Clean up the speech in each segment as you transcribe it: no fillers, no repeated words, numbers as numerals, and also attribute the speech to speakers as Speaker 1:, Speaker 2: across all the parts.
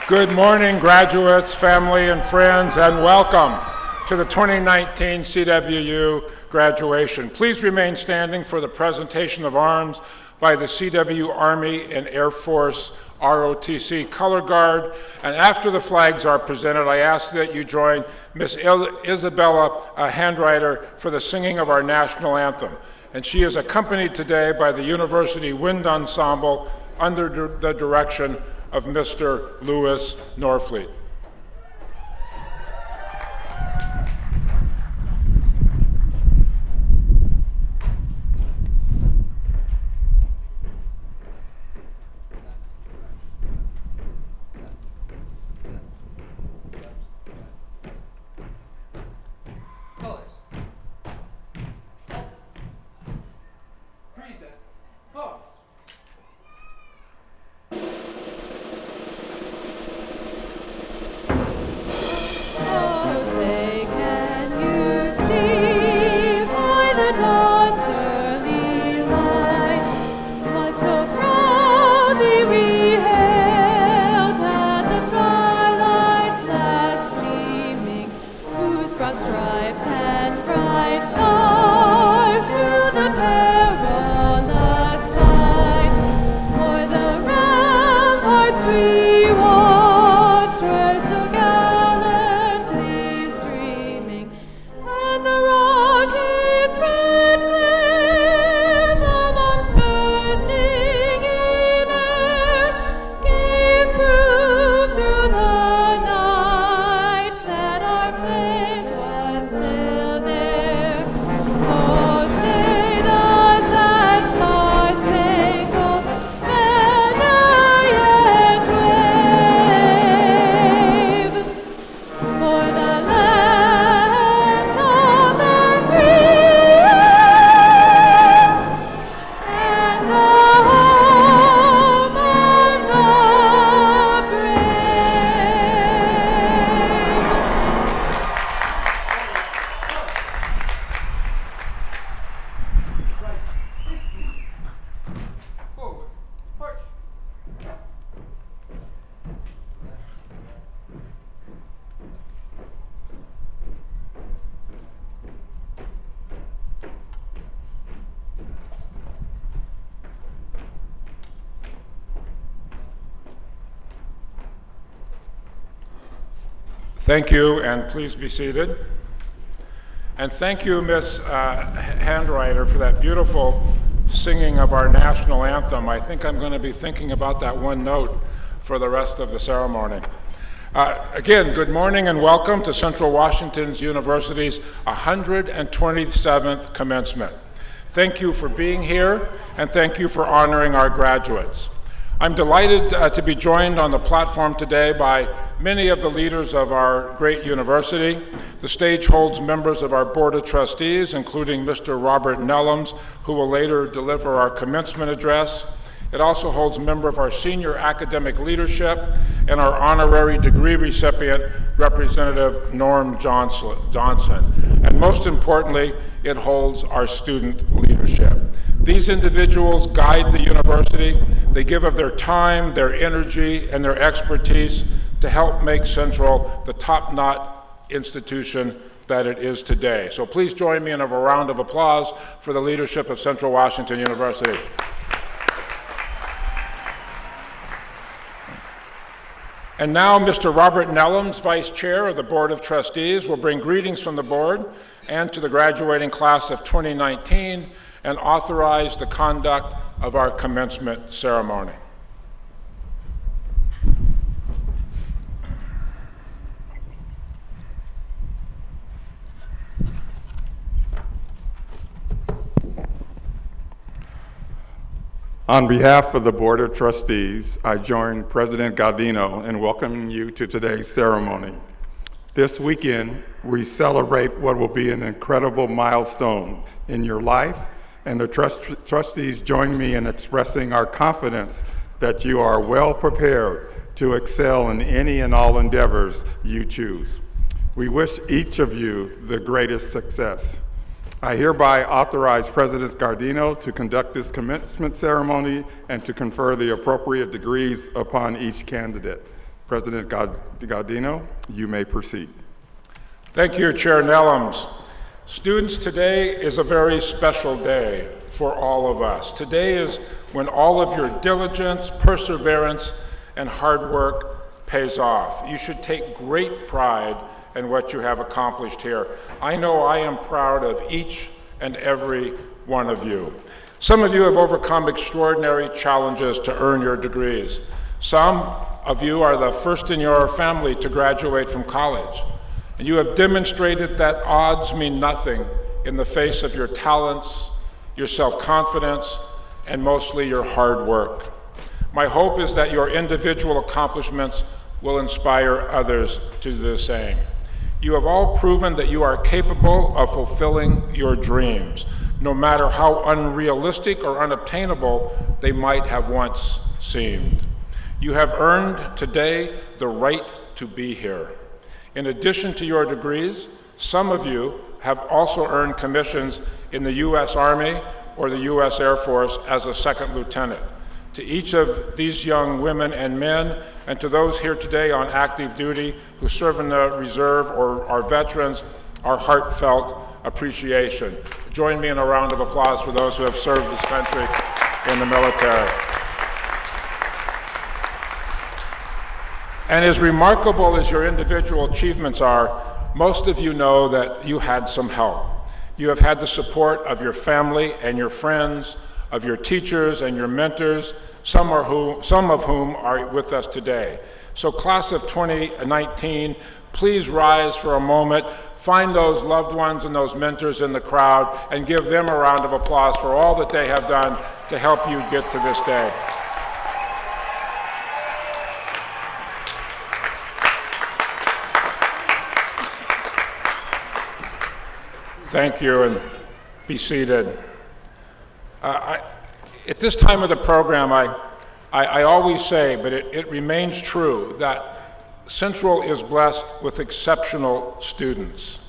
Speaker 1: Good morning, graduates, family, and friends, and welcome to the 2019 CWU graduation. Please remain standing for the presentation of arms by the CWU Army and Air Force ROTC Color Guard. And after the flags are presented, I ask that you join Miss Isabella Handwriter for the singing of our national anthem. And she is accompanied today by the University Wind Ensemble under the direction of Mr. Louis Norfleet. Thank you, and please be seated. And thank you, Miss Handwriter, for that beautiful singing of our national anthem. I think I'm going to be thinking about that one note for the rest of the ceremony. Again, good morning and welcome to Central Washington University's 127th commencement. Thank you for being here, and thank you for honoring our graduates. I'm delighted to be joined on the platform today by many of the leaders of our great university. The stage holds members of our Board of Trustees, including Mr. Robert Nellums, who will later deliver our commencement address. It also holds a member of our senior academic leadership and our honorary degree recipient, Representative Norm Johnson. And most importantly, it holds our student leadership. These individuals guide the university. They give of their time, their energy, and their expertise to help make Central the top-notch institution that it is today. So please join me in a round of applause for the leadership of Central Washington University. And now Mr. Robert Nellums, Vice Chair of the Board of Trustees, will bring greetings from the board and to the graduating class of 2019 and authorize the conduct of our commencement ceremony.
Speaker 2: On behalf of the Board of Trustees, I join President Gaudino in welcoming you to today's ceremony. This weekend, we celebrate what will be an incredible milestone in your life, and the trustees join me in expressing our confidence that you are well prepared to excel in any and all endeavors you choose. We wish each of you the greatest success. I hereby authorize President Gaudino to conduct this commencement ceremony and to confer the appropriate degrees upon each candidate. President Gaudino, you may proceed.
Speaker 1: Thank you, Chair Nellums. Students, today is a very special day for all of us. Today is when all of your diligence, perseverance, and hard work pays off. You should take great pride in what you have accomplished here. I know I am proud of each and every one of you. Some of you have overcome extraordinary challenges to earn your degrees. Some of you are the first in your family to graduate from college, and you have demonstrated that odds mean nothing in the face of your talents, your self-confidence, and mostly your hard work. My hope is that your individual accomplishments will inspire others to do the same. You have all proven that you are capable of fulfilling your dreams, no matter how unrealistic or unobtainable they might have once seemed. You have earned today the right to be here. In addition to your degrees, some of you have also earned commissions in the U.S. Army or the U.S. Air Force as a second lieutenant. To each of these young women and men, and to those here today on active duty who serve in the reserve or are veterans, our heartfelt appreciation. Join me in a round of applause for those who have served this country in the military. And as remarkable as your individual achievements are, most of you know that you had some help. You have had the support of your family and your friends, of your teachers and your mentors, some of whom are with us today. So class of 2019, please rise for a moment, find those loved ones and those mentors in the crowd, and give them a round of applause for all that they have done to help you get to this day. Thank you, and be seated. At this time of the program, I always say, but it remains true, that Central is blessed with exceptional students.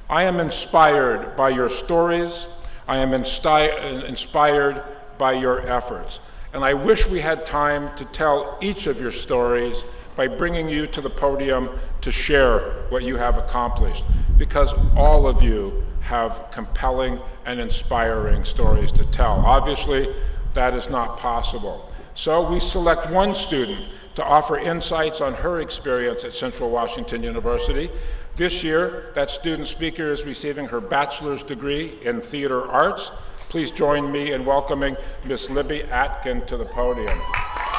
Speaker 1: I am inspired by your stories. I am inspired by your efforts. And I wish we had time to tell each of your stories by bringing you to the podium to share what you have accomplished, because all of you have compelling and inspiring stories to tell. Obviously, that is not possible. So we select one student to offer insights on her experience at Central Washington University. This year, that student speaker is receiving her bachelor's degree in theater arts. Please join me in welcoming Miss Libby Atkin to the podium.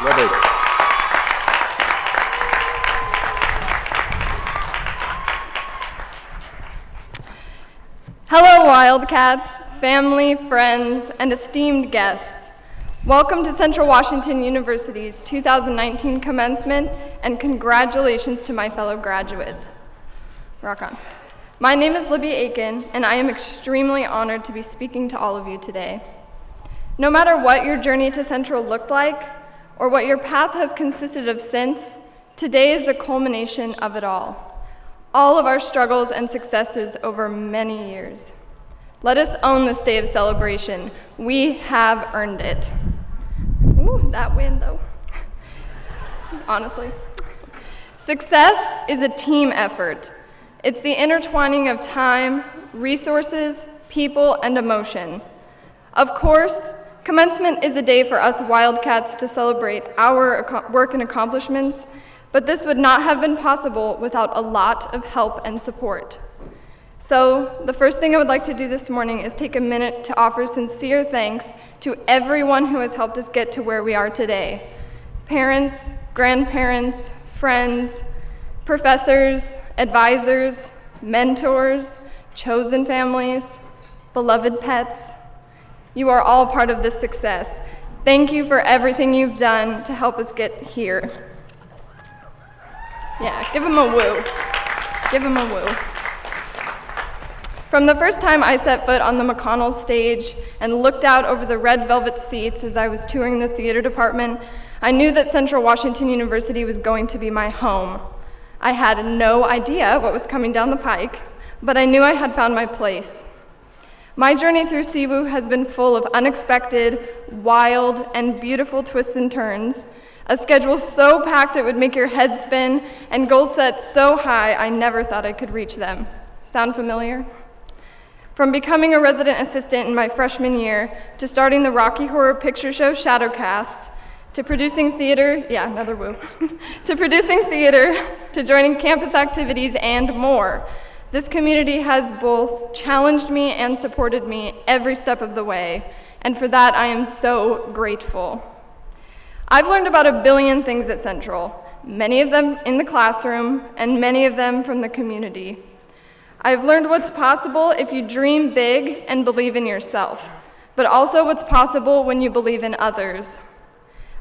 Speaker 1: Libby.
Speaker 3: Hello, Wildcats, family, friends, and esteemed guests. Welcome to Central Washington University's 2019 commencement, and congratulations to my fellow graduates. Rock on. My name is Libby Aiken, and I am extremely honored to be speaking to all of you today. No matter what your journey to Central looked like, or what your path has consisted of since, today is the culmination of it all. All of our struggles and successes over many years. Let us own this day of celebration. We have earned it. Ooh, that win though. Honestly. Success is a team effort. It's the intertwining of time, resources, people, and emotion. Of course, commencement is a day for us Wildcats to celebrate our work and accomplishments, but this would not have been possible without a lot of help and support. So, the first thing I would like to do this morning is take a minute to offer sincere thanks to everyone who has helped us get to where we are today. Parents, grandparents, friends, professors, advisors, mentors, chosen families, beloved pets. You are all part of this success. Thank you for everything you've done to help us get here. Yeah, give them a woo. Give them a woo. From the first time I set foot on the McConnell stage and looked out over the red velvet seats as I was touring the theater department, I knew that Central Washington University was going to be my home. I had no idea what was coming down the pike, but I knew I had found my place. My journey through CWU has been full of unexpected, wild, and beautiful twists and turns, a schedule so packed it would make your head spin, and goals set so high I never thought I could reach them. Sound familiar? From becoming a resident assistant in my freshman year, to starting the Rocky Horror Picture Show Shadowcast, to producing theater, yeah, another woo, to producing theater, to joining campus activities, and more. This community has both challenged me and supported me every step of the way, and for that I am so grateful. I've learned about 1 billion things at Central, many of them in the classroom, and many of them from the community. I've learned what's possible if you dream big and believe in yourself, but also what's possible when you believe in others.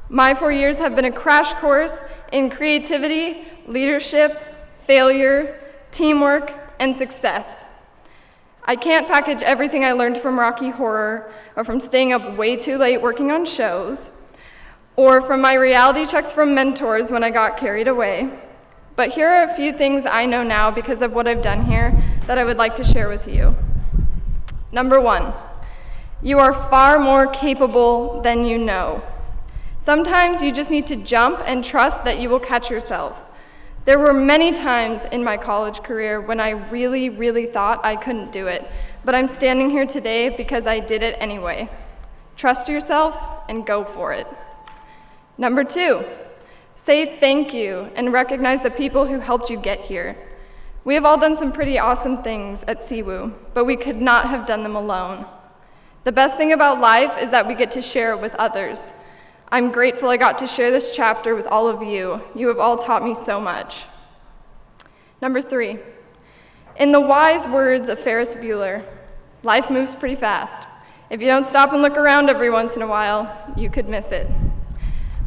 Speaker 3: My 4 years have been a crash course in creativity, leadership, failure, teamwork, and success. I can't package everything I learned from Rocky Horror, or from staying up way too late working on shows, or from my reality checks from mentors when I got carried away. But here are a few things I know now because of what I've done here that I would like to share with you. Number 1, you are far more capable than you know. Sometimes you just need to jump and trust that you will catch yourself. There were many times in my college career when I really thought I couldn't do it, but I'm standing here today because I did it anyway. Trust yourself and go for it. Number 2, say thank you and recognize the people who helped you get here. We have all done some pretty awesome things at CWU, but we could not have done them alone. The best thing about life is that we get to share it with others. I'm grateful I got to share this chapter with all of you. You have all taught me so much. Number 3, in the wise words of Ferris Bueller, life moves pretty fast. If you don't stop and look around every once in a while, you could miss it.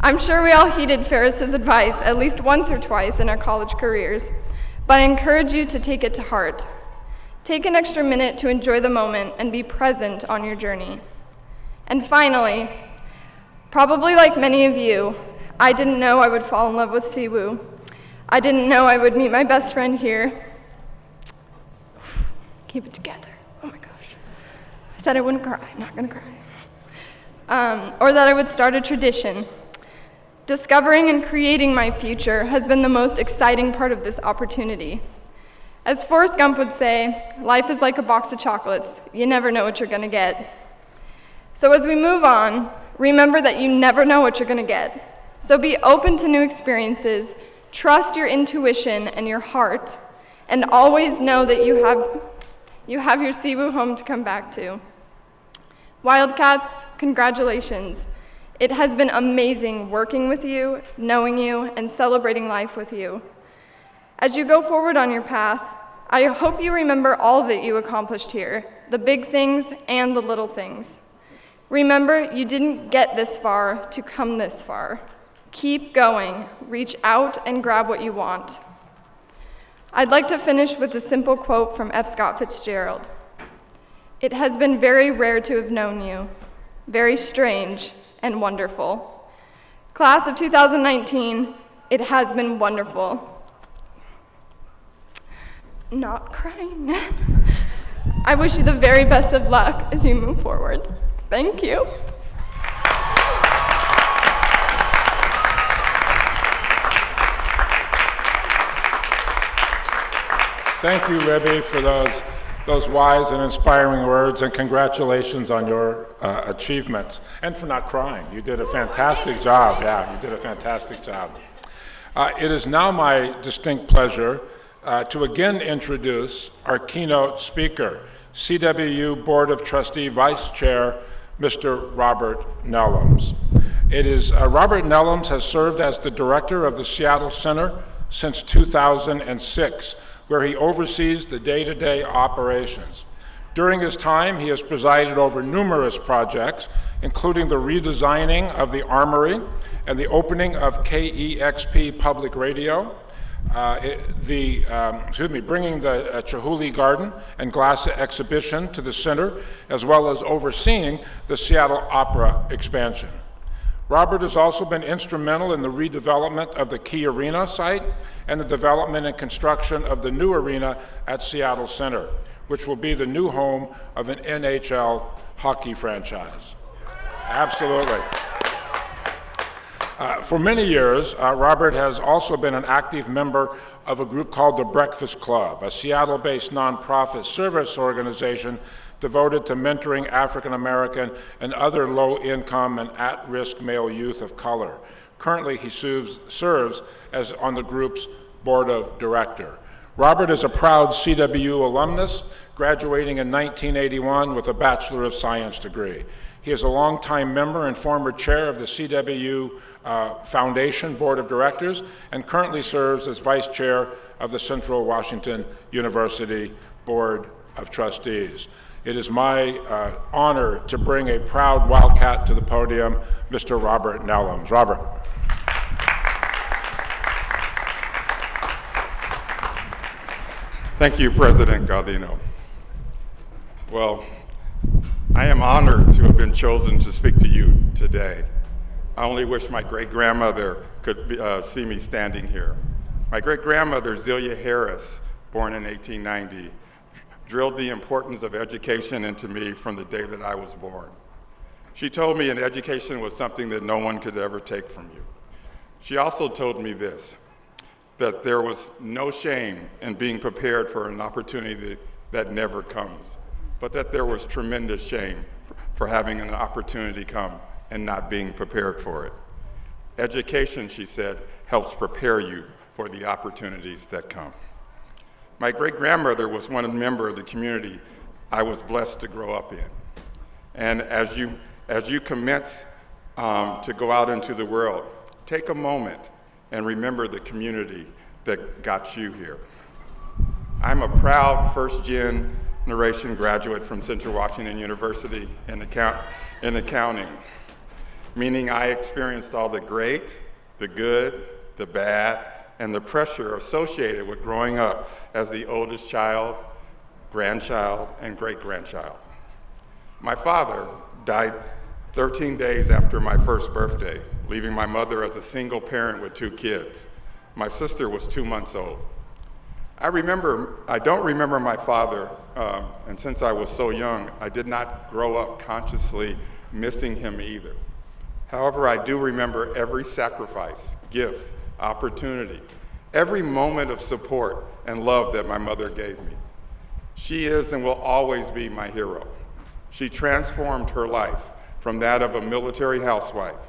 Speaker 3: I'm sure we all heeded Ferris's advice at least once or twice in our college careers, but I encourage you to take it to heart. Take an extra minute to enjoy the moment and be present on your journey. And finally, probably like many of you, I didn't know I would fall in love with CWU. I didn't know I would meet my best friend here. Keep it together. Oh my gosh. I said I wouldn't cry. I'm not gonna cry. Or that I would start a tradition. Discovering and creating my future has been the most exciting part of this opportunity. As Forrest Gump would say, life is like a box of chocolates. You never know what you're gonna get. So as we move on, remember that you never know what you're gonna get. So be open to new experiences, trust your intuition and your heart, and always know that you have your CWU home to come back to. Wildcats, congratulations. It has been amazing working with you, knowing you, and celebrating life with you. As you go forward on your path, I hope you remember all that you accomplished here, the big things and the little things. Remember, you didn't get this far to come this far. Keep going, reach out, and grab what you want. I'd like to finish with a simple quote from F. Scott Fitzgerald. It has been very rare to have known you, very strange and wonderful. Class of 2019, it has been wonderful. Not crying. I wish you the very best of luck as you move forward. Thank you.
Speaker 1: Thank you, Rebby, for those wise and inspiring words, and congratulations on your achievements, and for not crying. You did a fantastic job. Yeah, you did a fantastic job. It is now my distinct pleasure to again introduce our keynote speaker, CWU Board of Trustee Vice Chair, Mr. Robert Nellums. Robert Nellums has served as the director of the Seattle Center since 2006, where he oversees the day-to-day operations. During his time, he has presided over numerous projects, including the redesigning of the Armory and the opening of KEXP Public Radio, bringing the Chihuly Garden and Glass exhibition to the center, as well as overseeing the Seattle Opera expansion. Robert has also been instrumental in the redevelopment of the Key Arena site and the development and construction of the new arena at Seattle Center, which will be the new home of an NHL hockey franchise. Absolutely. For many years, Robert has also been an active member of a group called the Breakfast Club, a Seattle-based nonprofit service organization devoted to mentoring African American and other low-income and at-risk male youth of color. Currently, he serves as on the group's board of director. Robert is a proud CWU alumnus, graduating in 1981 with a Bachelor of Science degree. He is a longtime member and former chair of the CWU Foundation Board of Directors and currently serves as vice chair of the Central Washington University Board of Trustees. It is my honor to bring a proud Wildcat to the podium, Mr. Robert Nellums. Robert.
Speaker 2: Thank you, President Galdino. Well, I am honored to have been chosen to speak to you today. I only wish my great-grandmother could see me standing here. My great-grandmother, Zelia Harris, born in 1890, drilled the importance of education into me from the day that I was born. She told me an education was something that no one could ever take from you. She also told me this, that there was no shame in being prepared for an opportunity that never comes, but that there was tremendous shame for having an opportunity come and not being prepared for it. Education, she said, helps prepare you for the opportunities that come. My great-grandmother was one member of the community I was blessed to grow up in. And as you commence to go out into the world, take a moment and remember the community that got you here. I'm a proud first-generation graduate from Central Washington University in accounting, meaning I experienced all the great, the good, the bad, and the pressure associated with growing up as the oldest child, grandchild, and great-grandchild. My father died 13 days after my first birthday, leaving my mother as a single parent with 2 kids. My sister was 2 months old. I don't remember my father, and since I was so young, I did not grow up consciously missing him either. However, I do remember every sacrifice, gift, opportunity, every moment of support and love that my mother gave me. She is and will always be my hero. She transformed her life from that of a military housewife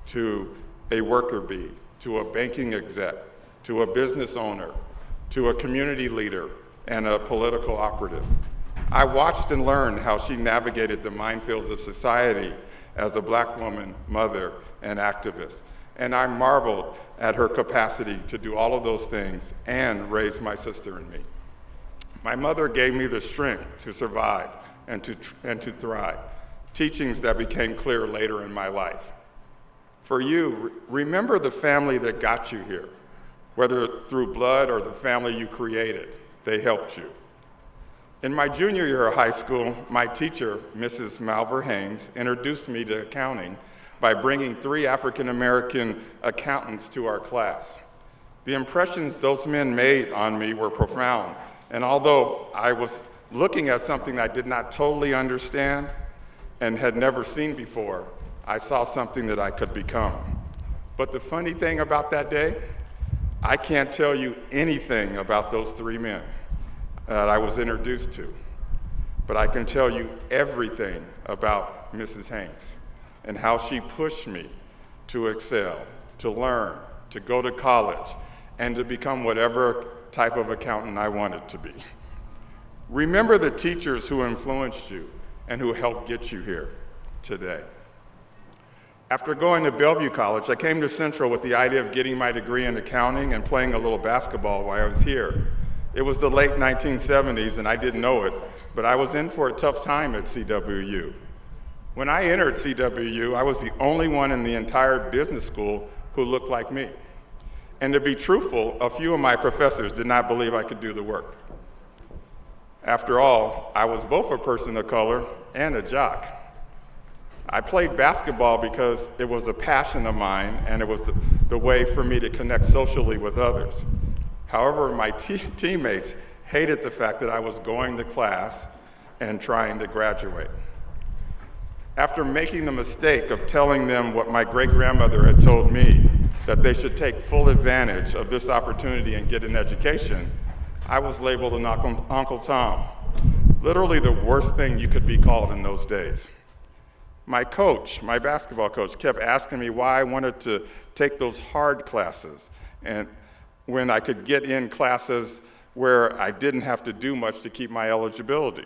Speaker 2: to a worker bee, to a banking exec, to a business owner, to a community leader, and a political operative. I watched and learned how she navigated the minefields of society as a Black woman, mother, and activist. And I marveled at her capacity to do all of those things and raise my sister and me. My mother gave me the strength to survive and to thrive, teachings that became clear later in my life. For you, remember the family that got you here, whether through blood or the family you created, they helped you. In my junior year of high school, my teacher, Mrs. Malver Haynes, introduced me to accounting by bringing 3 African-American accountants to our class. The impressions those men made on me were profound, and although I was looking at something I did not totally understand and had never seen before, I saw something that I could become. But the funny thing about that day, I can't tell you anything about those 3 men that I was introduced to, but I can tell you everything about Mrs. Haynes and how she pushed me to excel, to learn, to go to college, and to become whatever type of accountant I wanted to be. Remember the teachers who influenced you and who helped get you here today. After going to Bellevue College, I came to Central with the idea of getting my degree in accounting and playing a little basketball while I was here. It was the late 1970s and I didn't know it, but I was in for a tough time at CWU. When I entered CWU, I was the only one in the entire business school who looked like me. And to be truthful, a few of my professors did not believe I could do the work. After all, I was both a person of color and a jock. I played basketball because it was a passion of mine and it was the way for me to connect socially with others. However, my teammates hated the fact that I was going to class and trying to graduate. After making the mistake of telling them what my great-grandmother had told me, that they should take full advantage of this opportunity and get an education, I was labeled an Uncle Tom, literally the worst thing you could be called in those days. My coach, my basketball coach, kept asking me why I wanted to take those hard classes and when I could get in classes where I didn't have to do much to keep my eligibility.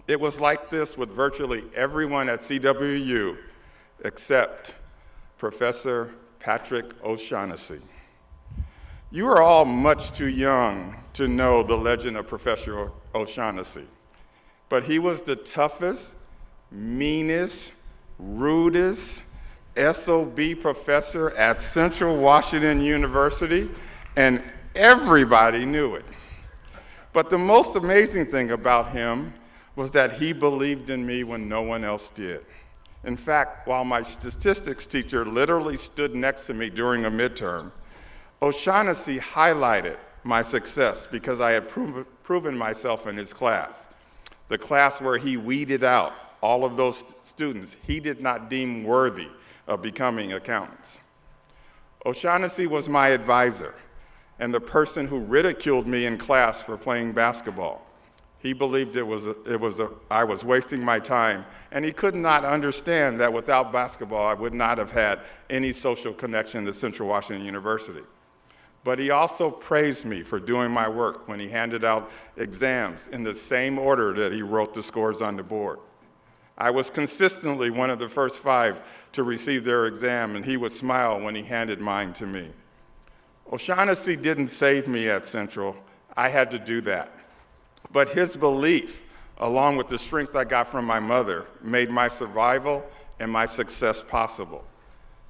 Speaker 2: It was like this with virtually everyone at CWU except Professor Patrick O'Shaughnessy. You are all much too young to know the legend of Professor O'Shaughnessy, but he was the toughest, meanest, rudest SOB professor at Central Washington University, and everybody knew it. But the most amazing thing about him was that he believed in me when no one else did. In fact, while my statistics teacher literally stood next to me during a midterm, O'Shaughnessy highlighted my success because I had proven myself in his class, the class where he weeded out all of those students he did not deem worthy of becoming accountants. O'Shaughnessy was my advisor and the person who ridiculed me in class for playing basketball. He believed I was wasting my time, and he could not understand that without basketball, I would not have had any social connection to Central Washington University. But he also praised me for doing my work when he handed out exams in the same order that he wrote the scores on the board. I was consistently one of the first 5 to receive their exam, and he would smile when he handed mine to me. O'Shaughnessy didn't save me at Central. I had to do that. But his belief, along with the strength I got from my mother, made my survival and my success possible.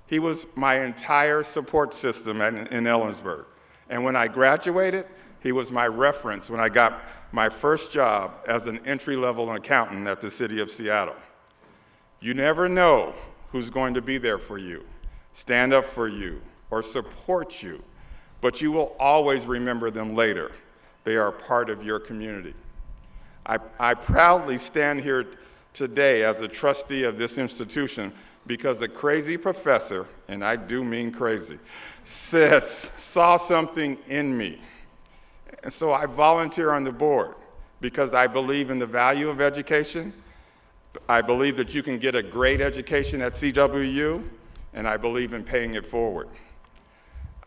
Speaker 2: He was my entire support system in Ellensburg. And when I graduated, he was my reference when I got my first job as an entry-level accountant at the city of Seattle. You never know who's going to be there for you, stand up for you, or support you, but you will always remember them later. They are part of your community. I proudly stand here today as a trustee of this institution because a crazy professor, and I do mean crazy, saw something in me. And so I volunteer on the board because I believe in the value of education. I believe that you can get a great education at CWU, and I believe in paying it forward.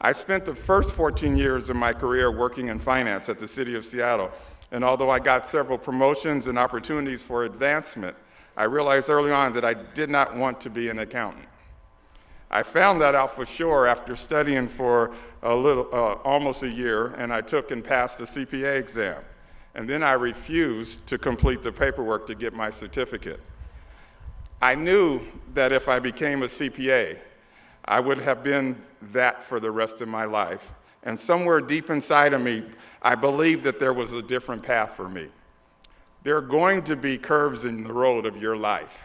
Speaker 2: I spent the first 14 years of my career working in finance at the city of Seattle, and although I got several promotions and opportunities for advancement, I realized early on that I did not want to be an accountant. I found that out for sure after studying for almost a year, and I took and passed the CPA exam. And then I refused to complete the paperwork to get my certificate. I knew that if I became a CPA, I would have been that for the rest of my life. And somewhere deep inside of me, I believed that there was a different path for me. There are going to be curves in the road of your life.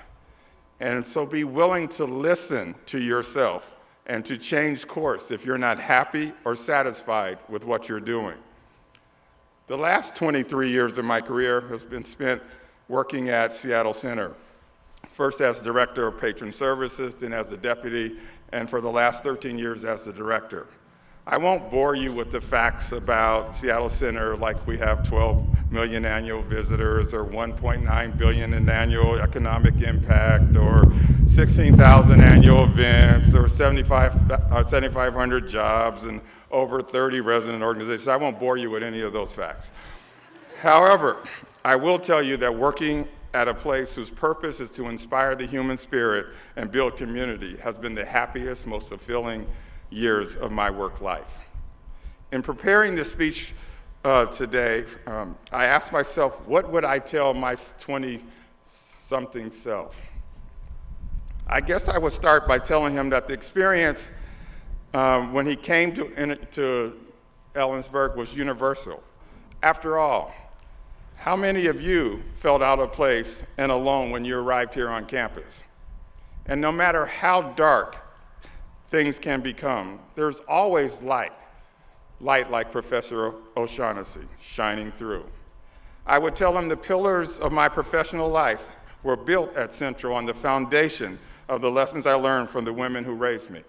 Speaker 2: And so be willing to listen to yourself and to change course if you're not happy or satisfied with what you're doing. The last 23 years of my career has been spent working at Seattle Center, first as director of patron services, then as a deputy, and for the last 13 years as the director. I won't bore you with the facts about Seattle Center, like we have 12 million annual visitors or 1.9 billion in annual economic impact or 16,000 annual events, there were 7,500 jobs, and over 30 resident organizations. I won't bore you with any of those facts. However, I will tell you that working at a place whose purpose is to inspire the human spirit and build community has been the happiest, most fulfilling years of my work life. In preparing this speech today, I asked myself, what would I tell my 20-something self? I guess I would start by telling him that the experience when he came to Ellensburg was universal. After all, how many of you felt out of place and alone when you arrived here on campus? And no matter how dark things can become, there's always light like Professor O'Shaughnessy shining through. I would tell him the pillars of my professional life were built at Central on the foundation of the lessons I learned from the women who raised me.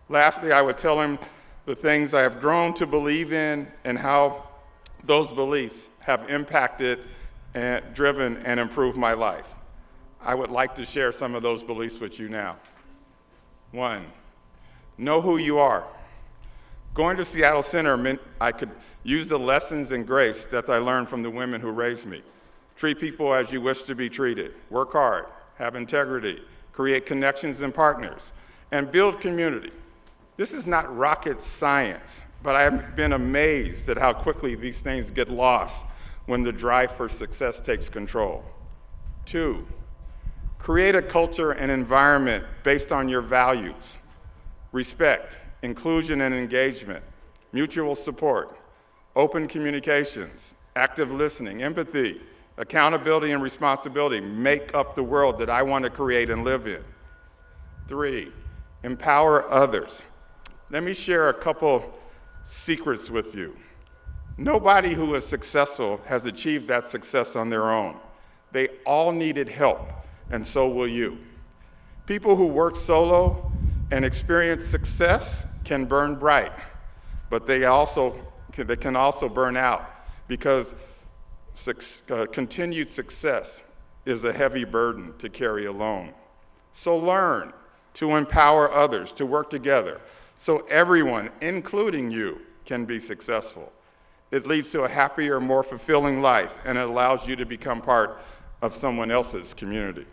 Speaker 2: Lastly, I would tell him the things I have grown to believe in and how those beliefs have impacted and driven and improved my life. I would like to share some of those beliefs with you now. 1, know who you are. Going to Seattle Center meant I could use the lessons and grace that I learned from the women who raised me. Treat people as you wish to be treated. Work hard, have integrity, create connections and partners, and build community. This is not rocket science, but I have been amazed at how quickly these things get lost when the drive for success takes control. 2, create a culture and environment based on your values: respect, inclusion and engagement, mutual support, open communications, active listening, empathy, accountability and responsibility make up the world that I want to create and live in. 3, empower others. Let me share a couple secrets with you. Nobody who is successful has achieved that success on their own. They all needed help, and so will you. People who work solo and experience success can burn bright, but they can also burn out because continued success is a heavy burden to carry alone. So learn to empower others to work together so everyone, including you, can be successful. It leads to a happier, more fulfilling life, and it allows you to become part of someone else's community.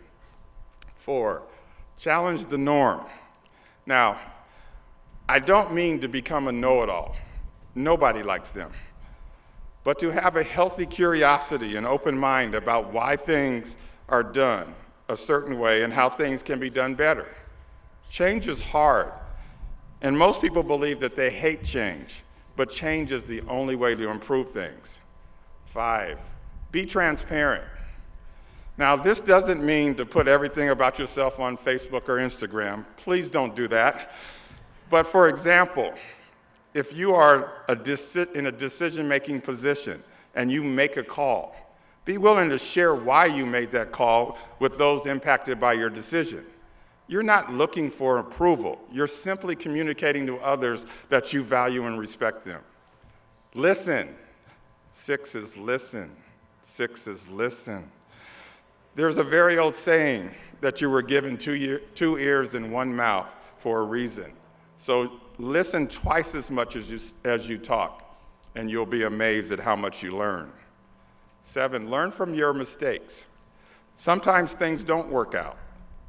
Speaker 2: 4, challenge the norm. Now, I don't mean to become a know-it-all. Nobody likes them. But to have a healthy curiosity and open mind about why things are done a certain way and how things can be done better. Change is hard, and most people believe that they hate change, but change is the only way to improve things. 5, be transparent. Now, this doesn't mean to put everything about yourself on Facebook or Instagram. Please don't do that. But for example, if you are in a decision-making position and you make a call, be willing to share why you made that call with those impacted by your decision. You're not looking for approval. You're simply communicating to others that you value and respect them. Listen. 6 is listen. 6 is listen. There's a very old saying that you were given two ears and one mouth for a reason. So listen twice as much as you talk, and you'll be amazed at how much you learn. 7, learn from your mistakes. Sometimes things don't work out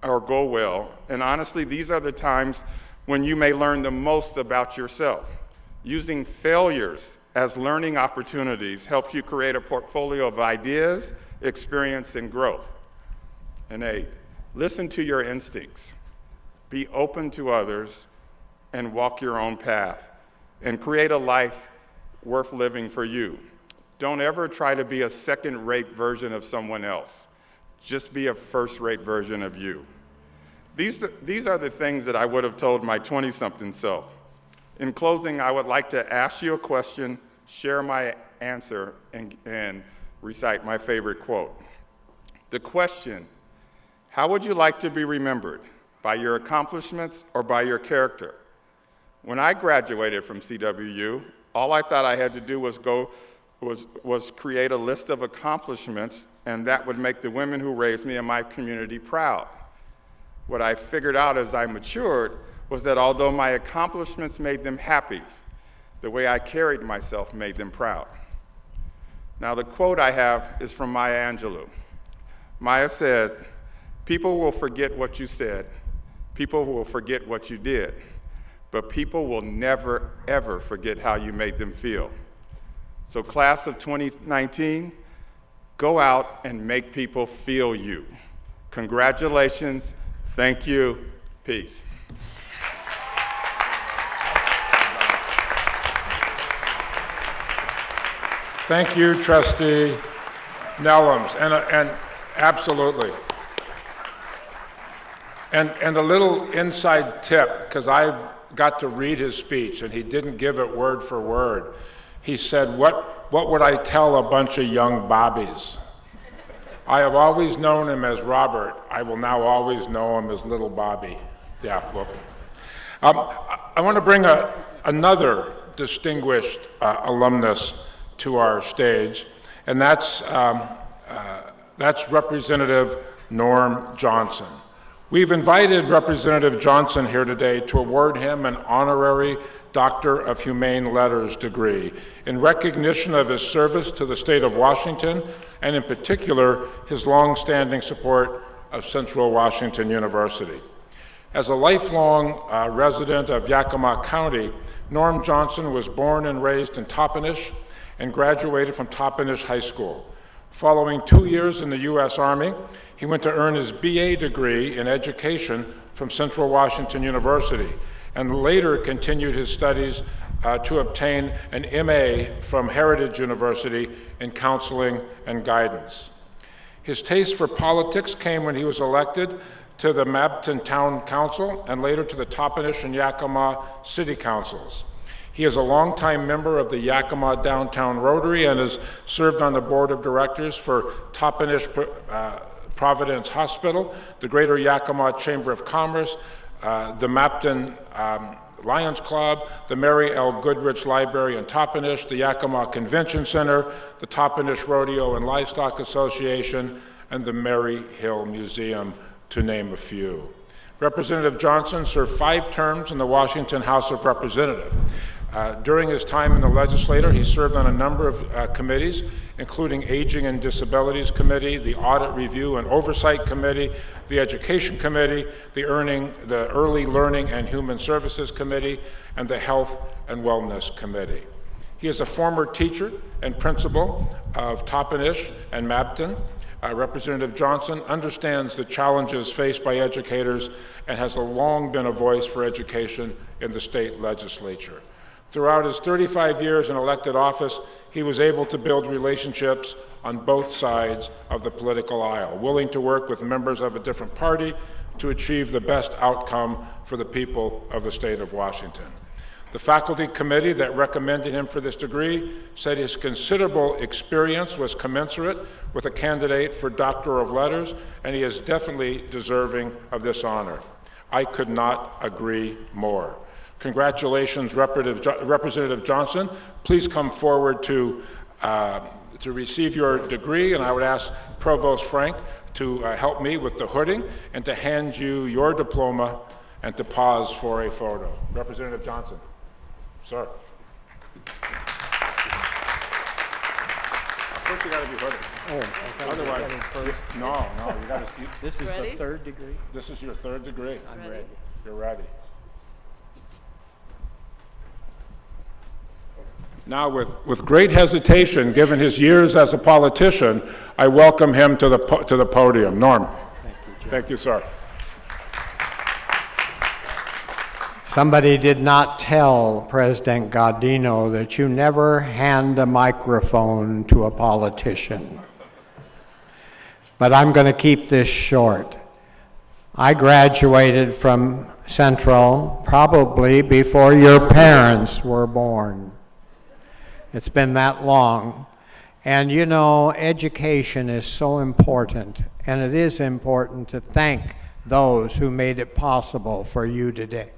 Speaker 2: or go well, and honestly, these are the times when you may learn the most about yourself. Using failures as learning opportunities helps you create a portfolio of ideas, experience, and growth. And 8, listen to your instincts. Be open to others and walk your own path and create a life worth living for you. Don't ever try to be a second-rate version of someone else. Just be a first-rate version of you. These are the things that I would have told my 20-something self. In closing, I would like to ask you a question, share my answer, and recite my favorite quote. The question: how would you like to be remembered? By your accomplishments or by your character? When I graduated from CWU, all I thought I had to do was create a list of accomplishments, and that would make the women who raised me and my community proud. What I figured out as I matured was that although my accomplishments made them happy, the way I carried myself made them proud. Now, the quote I have is from Maya Angelou. Maya said, "People will forget what you said, people will forget what you did, but people will never, ever forget how you made them feel." So class of 2019, go out and make people feel you. Congratulations, thank you, peace.
Speaker 1: Thank you, Trustee Nellums, and absolutely. And a little inside tip, because I've got to read his speech, and he didn't give it word for word. He said, what would I tell a bunch of young bobbies? I have always known him as Robert. I will now always know him as Little Bobby. Yeah, well. I want to bring another distinguished alumnus to our stage, and that's Representative Norm Johnson. We've invited Representative Johnson here today to award him an honorary Doctor of Humane Letters degree in recognition of his service to the state of Washington, and in particular, his long-standing support of Central Washington University. As a lifelong resident of Yakima County, Norm Johnson was born and raised in Toppenish and graduated from Toppenish High School. Following 2 years in the U.S. Army, he went to earn his BA degree in education from Central Washington University, and later continued his studies to obtain an MA from Heritage University in counseling and guidance. His taste for politics came when he was elected to the Mabton Town Council and later to the Toppenish and Yakima City Councils. He is a longtime member of the Yakima Downtown Rotary and has served on the board of directors for Toppenish Providence Hospital, the Greater Yakima Chamber of Commerce, the Mapton Lions Club, the Mary L. Goodrich Library in Toppenish, the Yakima Convention Center, the Toppenish Rodeo and Livestock Association, and the Mary Hill Museum, to name a few. Representative Johnson served 5 terms in the Washington House of Representatives. During his time in the legislature, he served on a number of committees, including Aging and Disabilities Committee, the Audit Review and Oversight Committee, the Education Committee, the Early Learning and Human Services Committee, and the Health and Wellness Committee. He is a former teacher and principal of Toppenish and Mabton. Representative Johnson understands the challenges faced by educators and has long been a voice for education in the state legislature. Throughout his 35 years in elected office, he was able to build relationships on both sides of the political aisle, willing to work with members of a different party to achieve the best outcome for the people of the state of Washington. The faculty committee that recommended him for this degree said his considerable experience was commensurate with a candidate for Doctor of Letters, and he is definitely deserving of this honor. I could not agree more. Congratulations, Representative Johnson. Please come forward to receive your degree, and I would ask Provost Frank to help me with the hooding and to hand you your diploma and to pause for a photo. Representative Johnson. Sir. First you got to be hooded.
Speaker 4: Oh,
Speaker 1: otherwise, no, you got to.
Speaker 4: This is the 3rd degree.
Speaker 1: This is your 3rd degree.
Speaker 4: I'm ready.
Speaker 1: You're ready. Now, with great hesitation, given his years as a politician, I welcome him to the podium. Norm.
Speaker 4: Thank you, Jim.
Speaker 1: Thank you, sir.
Speaker 4: Somebody did not tell President Gaudino that you never hand a microphone to a politician. But I'm going to keep this short. I graduated from Central probably before your parents were born. It's been that long. And you know, education is so important, and it is important to thank those who made it possible for you today.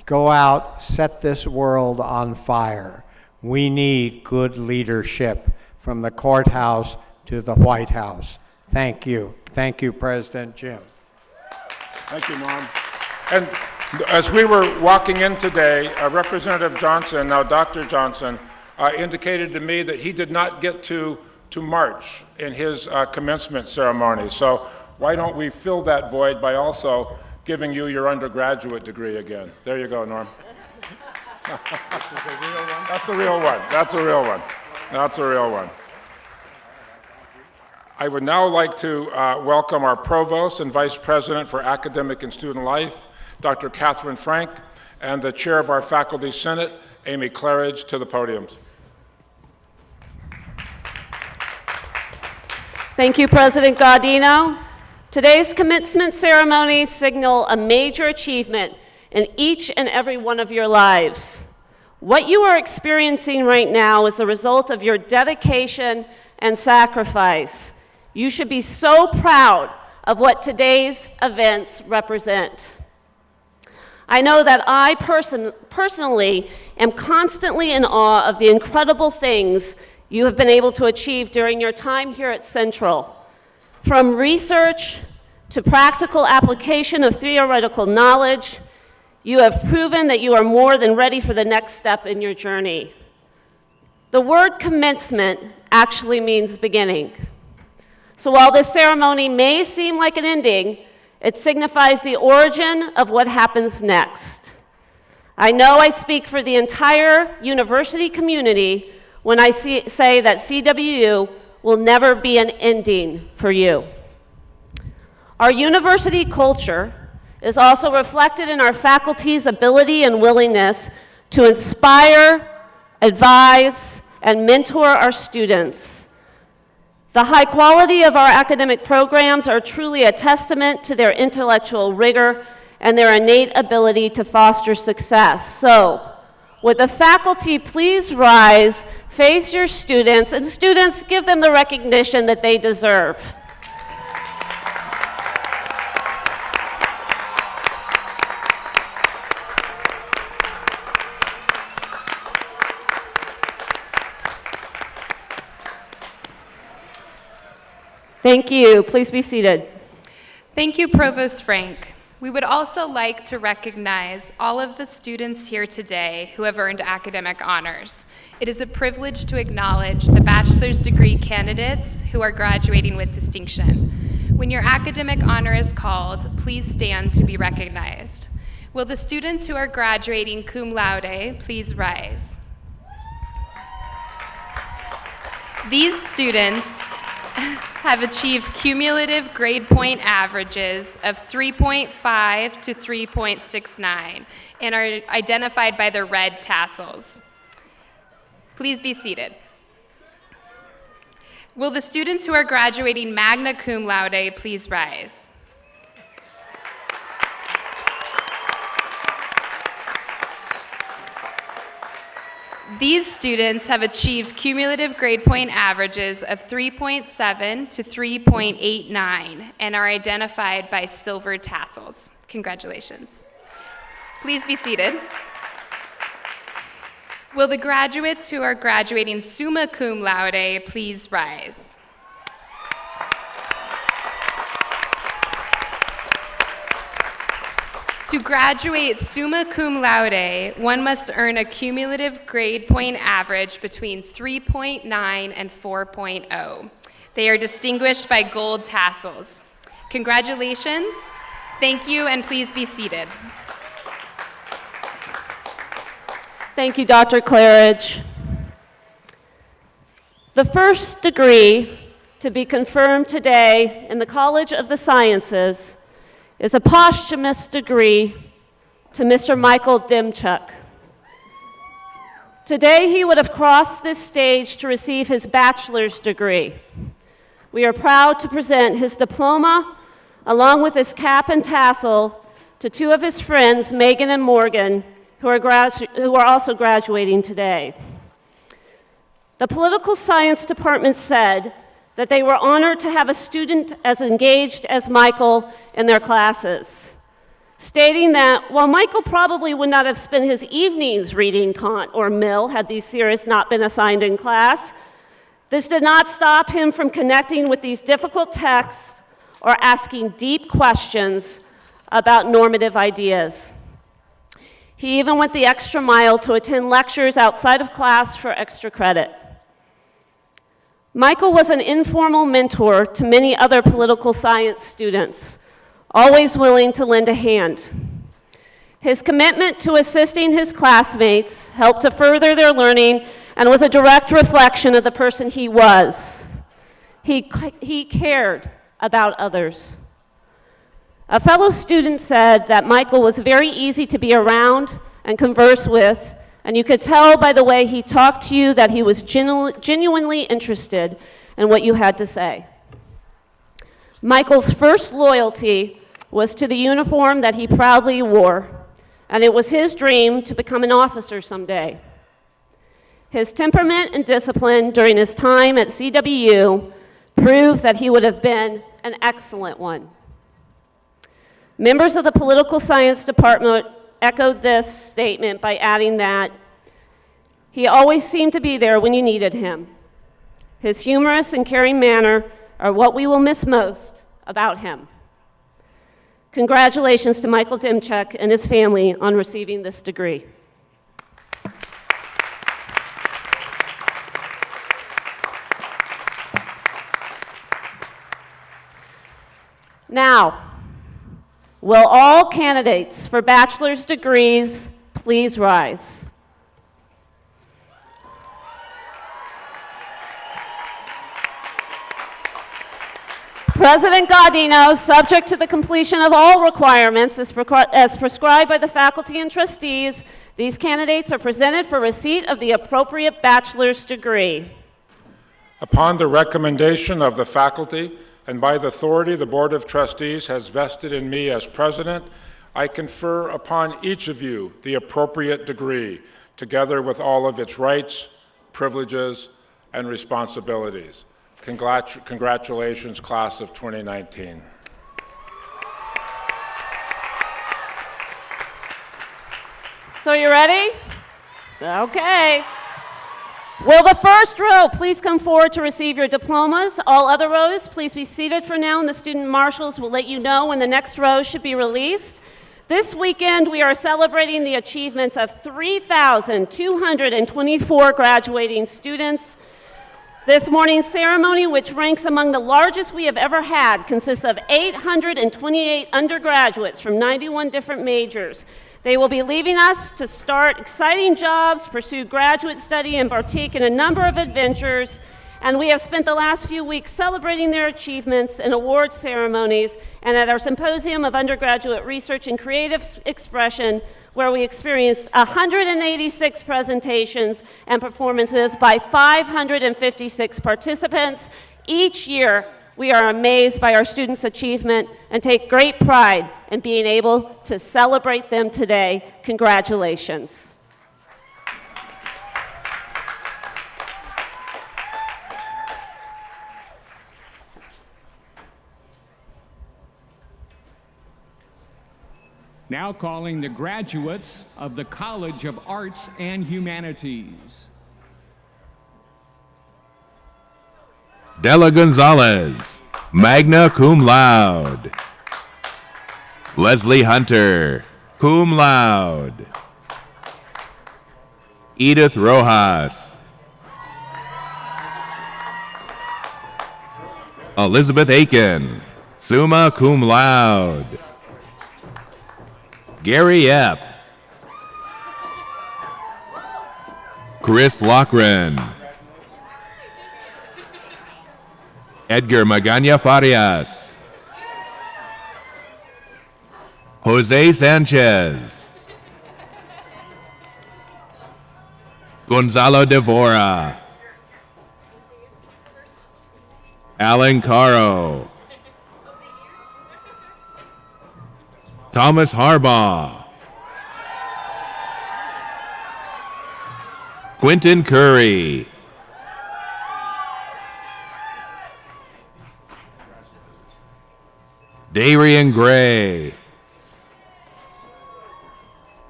Speaker 4: Go out, set this world on fire. We need good leadership from the courthouse to the White House. Thank you. Thank you, President Jim.
Speaker 1: Thank you, Norm. And as we were walking in today, Representative Johnson, now Dr. Johnson, indicated to me that he did not get to march in his commencement ceremony. So why don't we fill that void by also giving you your undergraduate degree again. There you go, Norm. That's the real one. That's a real one. That's a real one. I would now like to welcome our Provost and Vice President for Academic and Student Life, Dr. Catherine Frank, and the Chair of our Faculty Senate, Amy Claridge, to the podiums.
Speaker 5: Thank you, President Gaudino. Today's commencement ceremony signal a major achievement in each and every one of your lives. What you are experiencing right now is the result of your dedication and sacrifice. You should be so proud of what today's events represent. I know that I personally am constantly in awe of the incredible things you have been able to achieve during your time here at Central. From research to practical application of theoretical knowledge, you have proven that you are more than ready for the next step in your journey. The word commencement actually means beginning. So while this ceremony may seem like an ending, it signifies the origin of what happens next. I know I speak for the entire university community when I say that CWU will never be an ending for you. Our university culture is also reflected in our faculty's ability and willingness to inspire, advise, and mentor our students. The high quality of our academic programs are truly a testament to their intellectual rigor and their innate ability to foster success. So, would the faculty please rise, face your students, and students, give them the recognition that they deserve. Thank you. Please be seated.
Speaker 6: Thank you, Provost Frank. We would also like to recognize all of the students here today who have earned academic honors. It is a privilege to acknowledge the bachelor's degree candidates who are graduating with distinction. When your academic honor is called, please stand to be recognized. Will the students who are graduating cum laude please rise? These students have achieved cumulative grade point averages of 3.5 to 3.69 and are identified by the red tassels. Please be seated. Will the students who are graduating magna cum laude please rise? These students have achieved cumulative grade point averages of 3.7 to 3.89 and are identified by silver tassels. Congratulations. Please be seated. Will the graduates who are graduating summa cum laude please rise? To graduate summa cum laude, one must earn a cumulative grade point average between 3.9 and 4.0. They are distinguished by gold tassels. Congratulations, thank you, and please be seated.
Speaker 5: Thank you, Dr. Claridge. The first degree to be confirmed today in the College of the Sciences is a posthumous degree to Mr. Michael Demchuk. Today, he would have crossed this stage to receive his bachelor's degree. We are proud to present his diploma, along with his cap and tassel, to two of his friends, Megan and Morgan, who are also graduating today. The Political Science Department said that they were honored to have a student as engaged as Michael in their classes, stating that while Michael probably would not have spent his evenings reading Kant or Mill had these theorists not been assigned in class, this did not stop him from connecting with these difficult texts or asking deep questions about normative ideas. He even went the extra mile to attend lectures outside of class for extra credit. Michael was an informal mentor to many other political science students, always willing to lend a hand. His commitment to assisting his classmates helped to further their learning and was a direct reflection of the person he was. He cared about others. A fellow student said that Michael was very easy to be around and converse with, and you could tell by the way he talked to you that he was genuinely interested in what you had to say. Michael's first loyalty was to the uniform that he proudly wore, and it was his dream to become an officer someday. His temperament and discipline during his time at CWU proved that he would have been an excellent one. Members of the political science department echoed this statement by adding that he always seemed to be there when you needed him. His humorous and caring manner are what we will miss most about him. Congratulations to Michael Demchuk and his family on receiving this degree. Now, will all candidates for bachelor's degrees please rise? President Gaudino, subject to the completion of all requirements as prescribed by the faculty and trustees, these candidates are presented for receipt of the appropriate bachelor's degree.
Speaker 1: Upon the recommendation of the faculty and by the authority the Board of Trustees has vested in me as president, I confer upon each of you the appropriate degree, together with all of its rights, privileges, and responsibilities. Congratulations, class of 2019.
Speaker 5: So you ready? Okay. Will the first row please come forward to receive your diplomas? All other rows, please be seated for now, and the student marshals will let you know when the next row should be released. This weekend, we are celebrating the achievements of 3,224 graduating students. This morning's ceremony, which ranks among the largest we have ever had, consists of 828 undergraduates from 91 different majors. They will be leaving us to start exciting jobs, pursue graduate study, and partake in a number of adventures. And we have spent the last few weeks celebrating their achievements in award ceremonies and at our Symposium of Undergraduate Research and Creative Expression, where we experienced 186 presentations and performances by 556 participants. Each year, we are amazed by our students' achievement and take great pride in being able to celebrate them today. Congratulations.
Speaker 7: Now calling the graduates of the College of Arts and Humanities.
Speaker 8: Della Gonzalez, magna cum laude. Leslie Hunter, cum laude. Edith Rojas. Elizabeth Aiken, summa cum laude. Gary Epp. Chris Lochran. Edgar Magana Farias. Jose Sanchez. Gonzalo Devora. Alan Caro. Thomas Harbaugh. Quentin Curry. Darian Gray.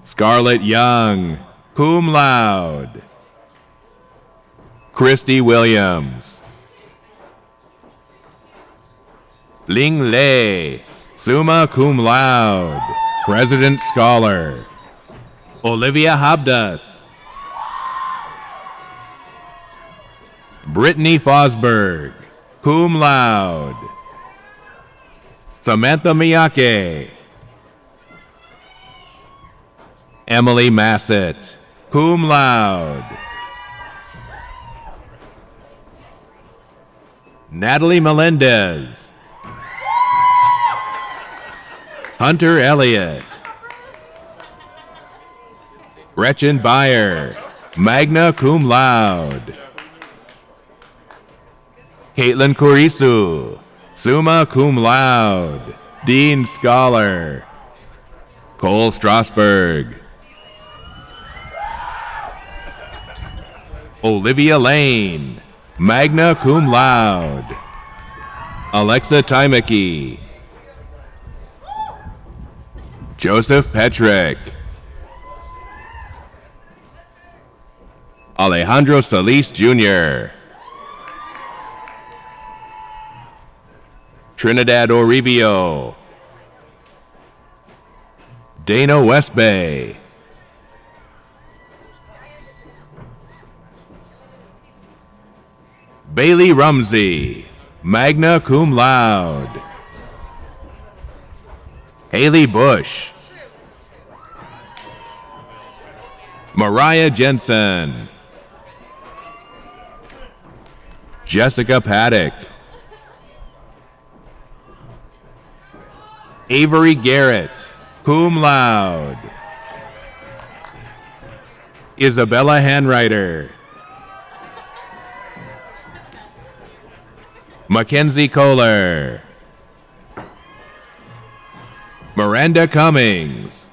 Speaker 8: Scarlett Young, cum laude. Christy Williams. Ling Lei, summa cum laude, President Scholar. Olivia Habdas. Brittany Fosberg, cum laude. Samantha Miyake. Emily Massett, cum laude. Natalie Melendez. Hunter Elliott. Gretchen Beyer, magna cum laude. Caitlin Kurisu, summa cum laude, Dean Scholar. Cole Strasberg. Olivia Lane, magna cum laude. Alexa Timeki. Joseph Petrick. Alejandro Solis Jr. Trinidad Oribio. Dana Westbay. Bailey Rumsey, magna cum laude. Haley Bush. Mariah Jensen. Jessica Paddock. Avery Garrett, cum laude. Isabella Hanreiter. Mackenzie Kohler. Miranda Cummings.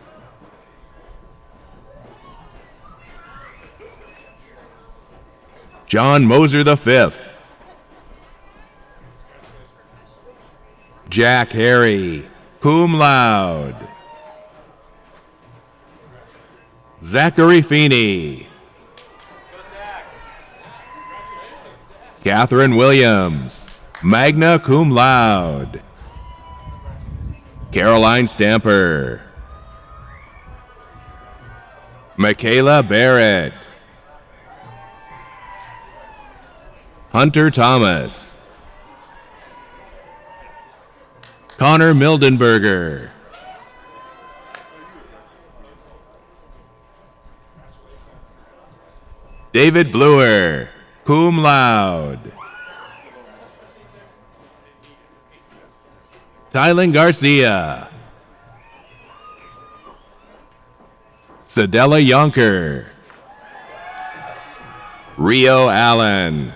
Speaker 8: John Moser V. Jack Harry, cum laude. Zachary Feeney. Catherine Williams, magna cum laude. Caroline Stamper. Michaela Barrett. Hunter Thomas. Connor Mildenberger. David Bluer, cum laude. Tylen Garcia. Sadella Yonker. Rio Allen.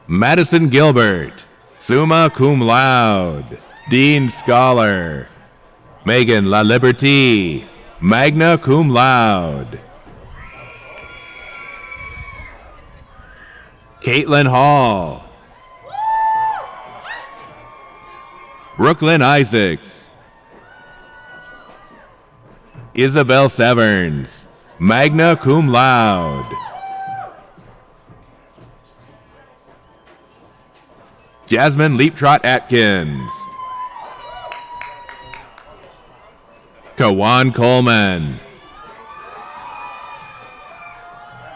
Speaker 8: Madison Gilbert, summa cum laude, Dean Scholar. Megan La Liberté, magna cum laude. Caitlin Hall. Brooklyn Isaacs. Isabel Severns, magna cum laude. Jasmine Leaptrot Atkins. Kawan Coleman.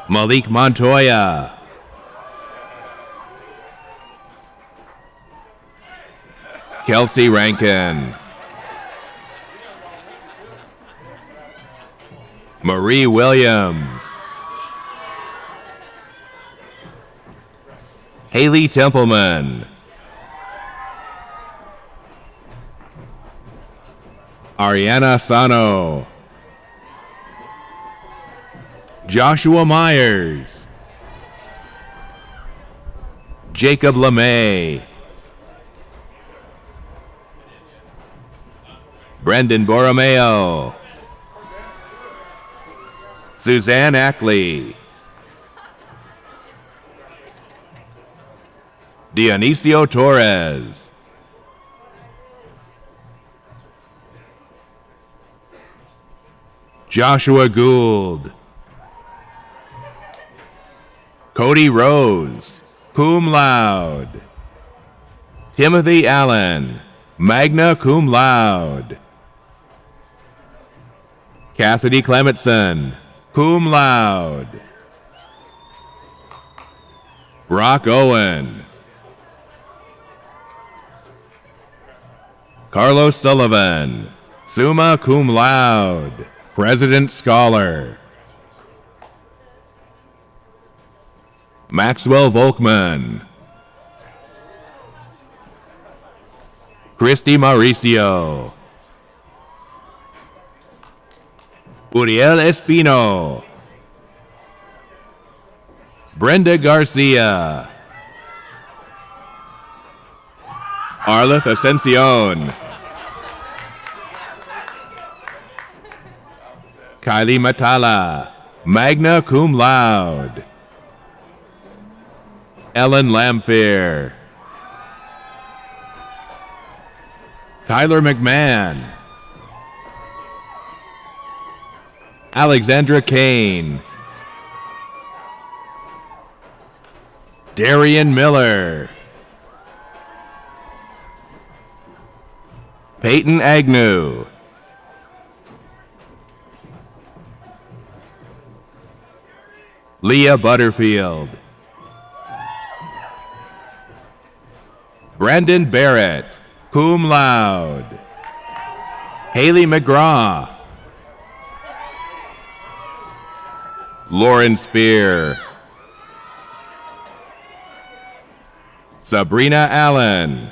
Speaker 8: Malik Montoya. Kelsey Rankin. Marie Williams. Haley Templeman. Ariana Sano. Joshua Myers. Jacob LeMay. Brendan Borromeo. Suzanne Ackley. Dionisio Torres. Joshua Gould. Cody Rose, cum laude. Timothy Allen, magna cum laude. Cassidy Clementson, cum laude. Brock Owen. Carlos Sullivan, summa cum laude, President Scholar. Maxwell Volkman. Christy Mauricio. Uriel Espino. Brenda Garcia. Arleth Ascension. Kylie Matala, magna cum laude. Ellen Lamphere. Tyler McMahon. Alexandra Kane. Darian Miller. Peyton Agnew. Leah Butterfield. Brandon Barrett, cum laude. Haley McGraw. Lauren Spear. Sabrina Allen.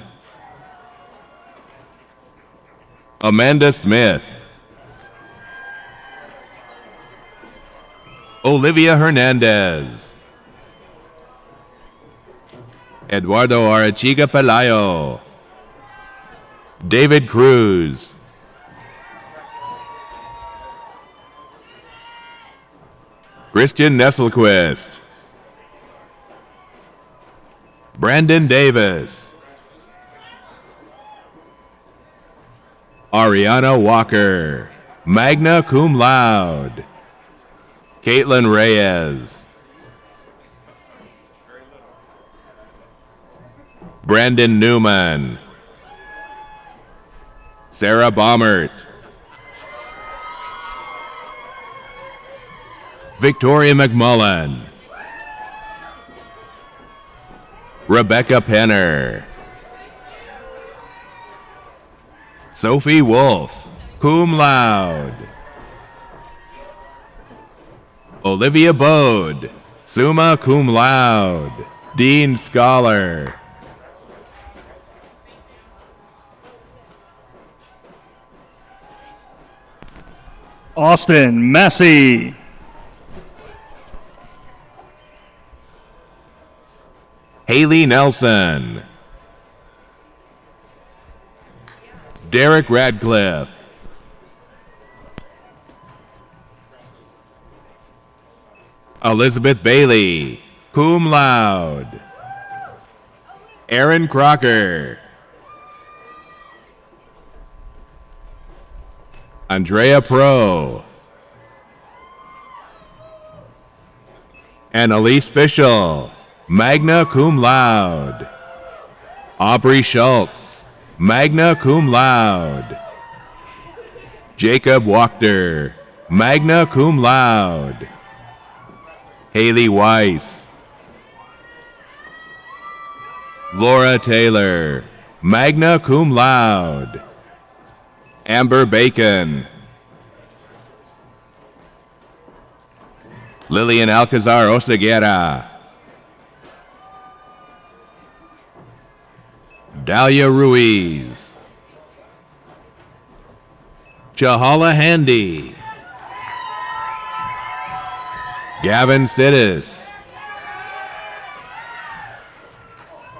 Speaker 8: Amanda Smith. Olivia Hernandez. Eduardo Arachiga Pelayo. David Cruz. Christian Nesselquist. Brandon Davis. Ariana Walker, magna cum laude. Caitlin Reyes. Brandon Newman. Sarah Baumert. Victoria McMullen. Rebecca Penner. Sophie Wolf, cum laude. Olivia Bode, summa cum laude, Dean Scholar.
Speaker 9: Austin Massey.
Speaker 8: Haley Nelson. Derek Radcliffe. Elizabeth Bailey, cum laude. Aaron Crocker. Andrea Pro. Annalise Fischel, magna cum laude. Aubrey Schultz, magna cum laude. Jacob Wachter, magna cum laude. Haley Weiss. Laura Taylor, magna cum laude. Amber Bacon. Lillian Alcazar Oseguera. Dahlia Ruiz. Chahala Handy. Gavin Sidis.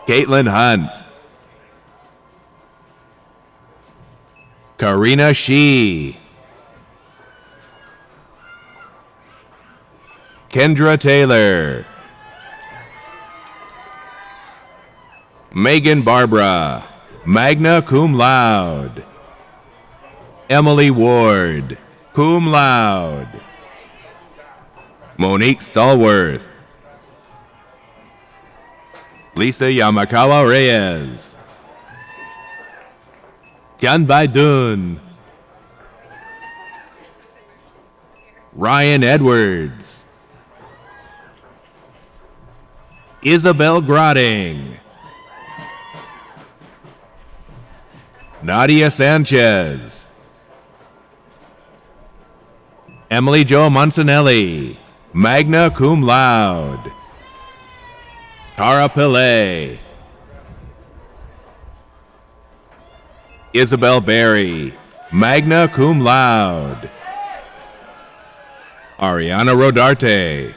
Speaker 8: Caitlin Hunt. Karina Shee. Kendra Taylor. Megan Barbara, magna cum laude. Emily Ward, cum laude. Monique Stallworth. Lisa Yamakawa Reyes. Kyan Baidun. Ryan Edwards. Isabel Grotting. Nadia Sanchez. Emily Jo Monsanelli, magna cum laude. Tara Pillay. Isabel Berry, magna cum laude. Ariana Rodarte.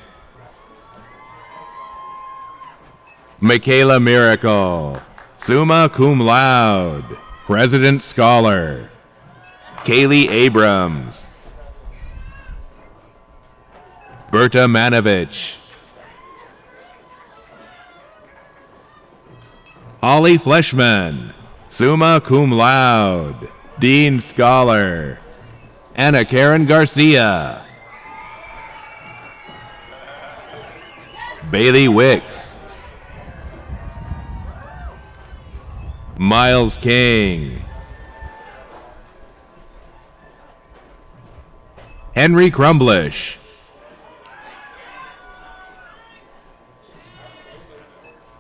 Speaker 8: Michaela Miracle, summa cum laude, President Scholar. Kaylee Abrams. Berta Manovich. Holly Fleshman, summa cum laude, Dean Scholar. Anna Karen Garcia. Bailey Wicks. Miles King. Henry Crumblish.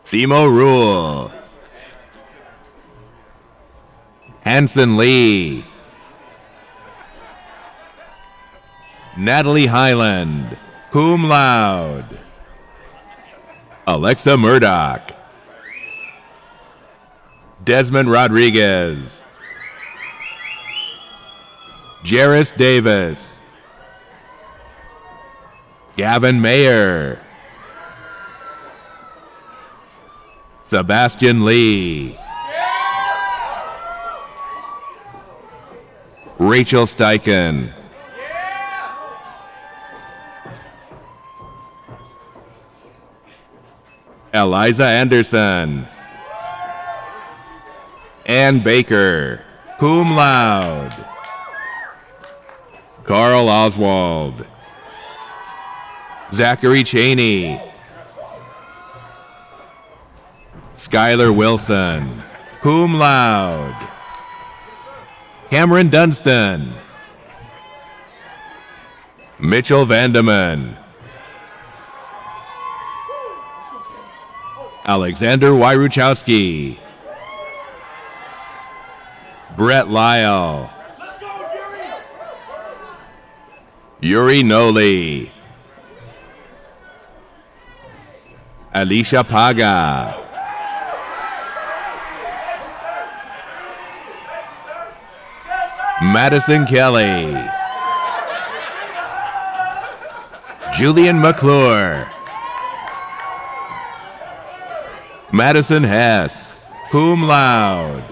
Speaker 8: Simo Rule. Hanson Lee. Natalie Highland, cum laude. Alexa Murdoch. Desmond Rodriguez. Jairus Davis. Gavin Mayer. Sebastian Lee. Rachel Steichen. Eliza Anderson. Ann Baker, cum laude. Carl Oswald. Zachary Cheney. Skylar Wilson, cum laude. Cameron Dunstan. Mitchell Vandeman. Alexander Wyruchowski. Brett Lyle. Yuri Noli. Alicia Paga. Madison Kelly. Julian McClure. Madison Hess, cum laude.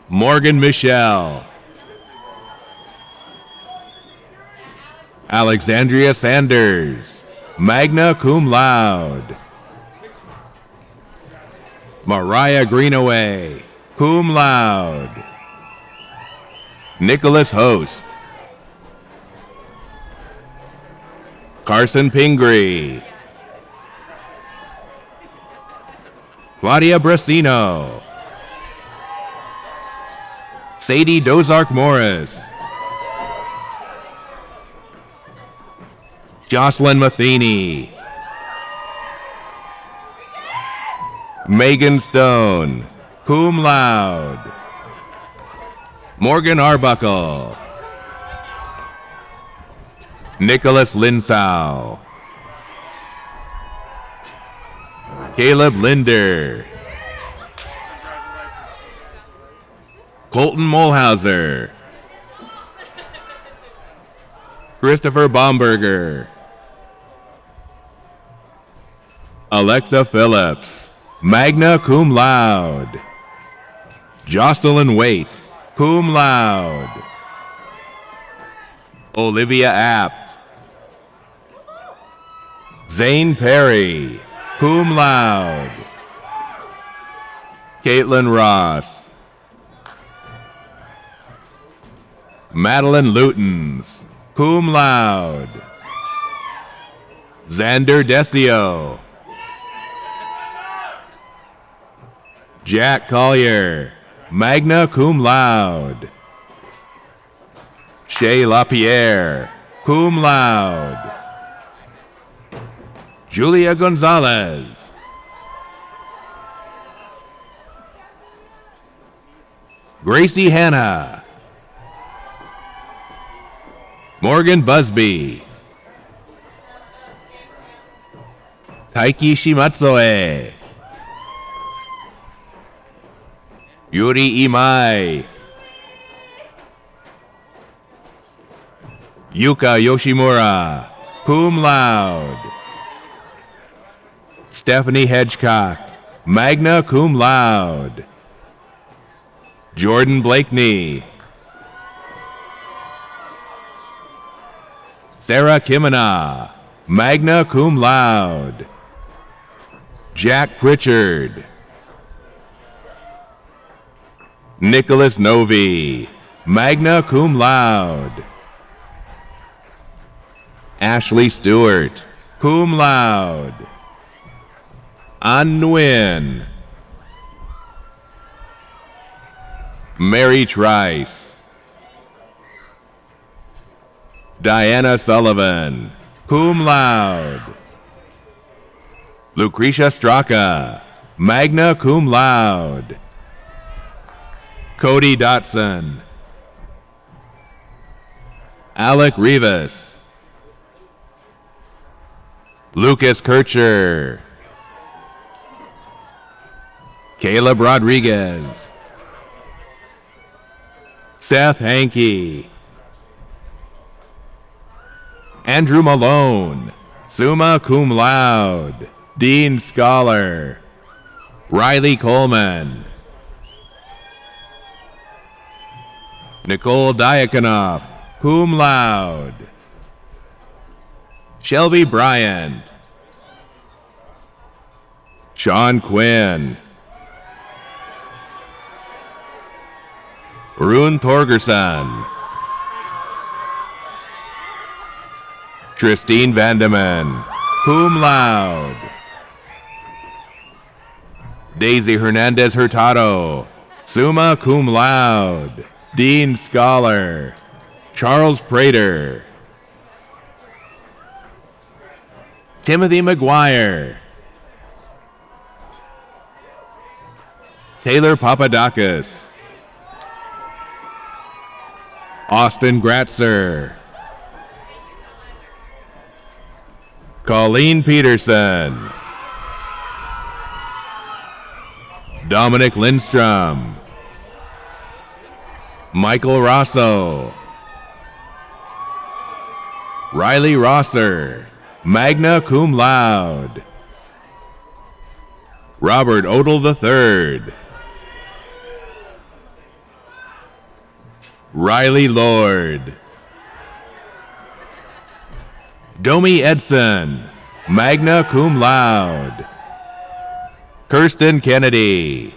Speaker 8: Morgan Michelle. Alexandria Sanders, magna cum laude. Mariah Greenaway, cum laude. Nicholas Host. Carson Pingree. Claudia Brasino. Sadie Dozark Morris. Jocelyn Matheny. Megan Stone, cum laude. Morgan Arbuckle. Nicholas Linsau. Caleb Linder. Colton Molhauser. Christopher Baumberger. Alexa Phillips, magna cum laude. Jocelyn Waite, cum laude. Olivia Apt. Zane Perry, cum laude. Caitlin Ross. Madeline Lutens, cum laude. Xander Desio. Jack Collier. magna cum laude. Shay LaPierre, cum laude. Julia Gonzalez. Gracie Hanna. Morgan Busby. Taiki Shimatsue. Yuri Imai. Yuka Yoshimura, cum laude. Stephanie Hedgecock, magna cum laude. Jordan Blakeney. Sarah Kimina, magna cum laude. Jack Pritchard. Nicholas Novi, magna cum laude. Ashley Stewart, cum laude. An Nguyen. Mary Trice. Diana Sullivan, cum laude. Lucretia Straka, magna cum laude. Cody Dotson. Alec Rivas. Lucas Kircher. Caleb Rodriguez. Seth Hankey. Andrew Malone, summa cum laude, Dean Scholar. Riley Coleman. Nicole Diakonoff, cum laude. Shelby Bryant. Sean Quinn. Rune Torgerson. Christine Vandeman, cum laude. Daisy Hernandez Hurtado, summa cum laude, Dean Scholar. Charles Prater. Timothy McGuire. Taylor Papadakis. Austin Gratzer. Colleen Peterson. Dominic Lindstrom. Michael Rosso. Riley Rosser, magna cum laude. Robert Odell III. Riley Lord. Domi Edson, magna cum laude. Kirsten Kennedy.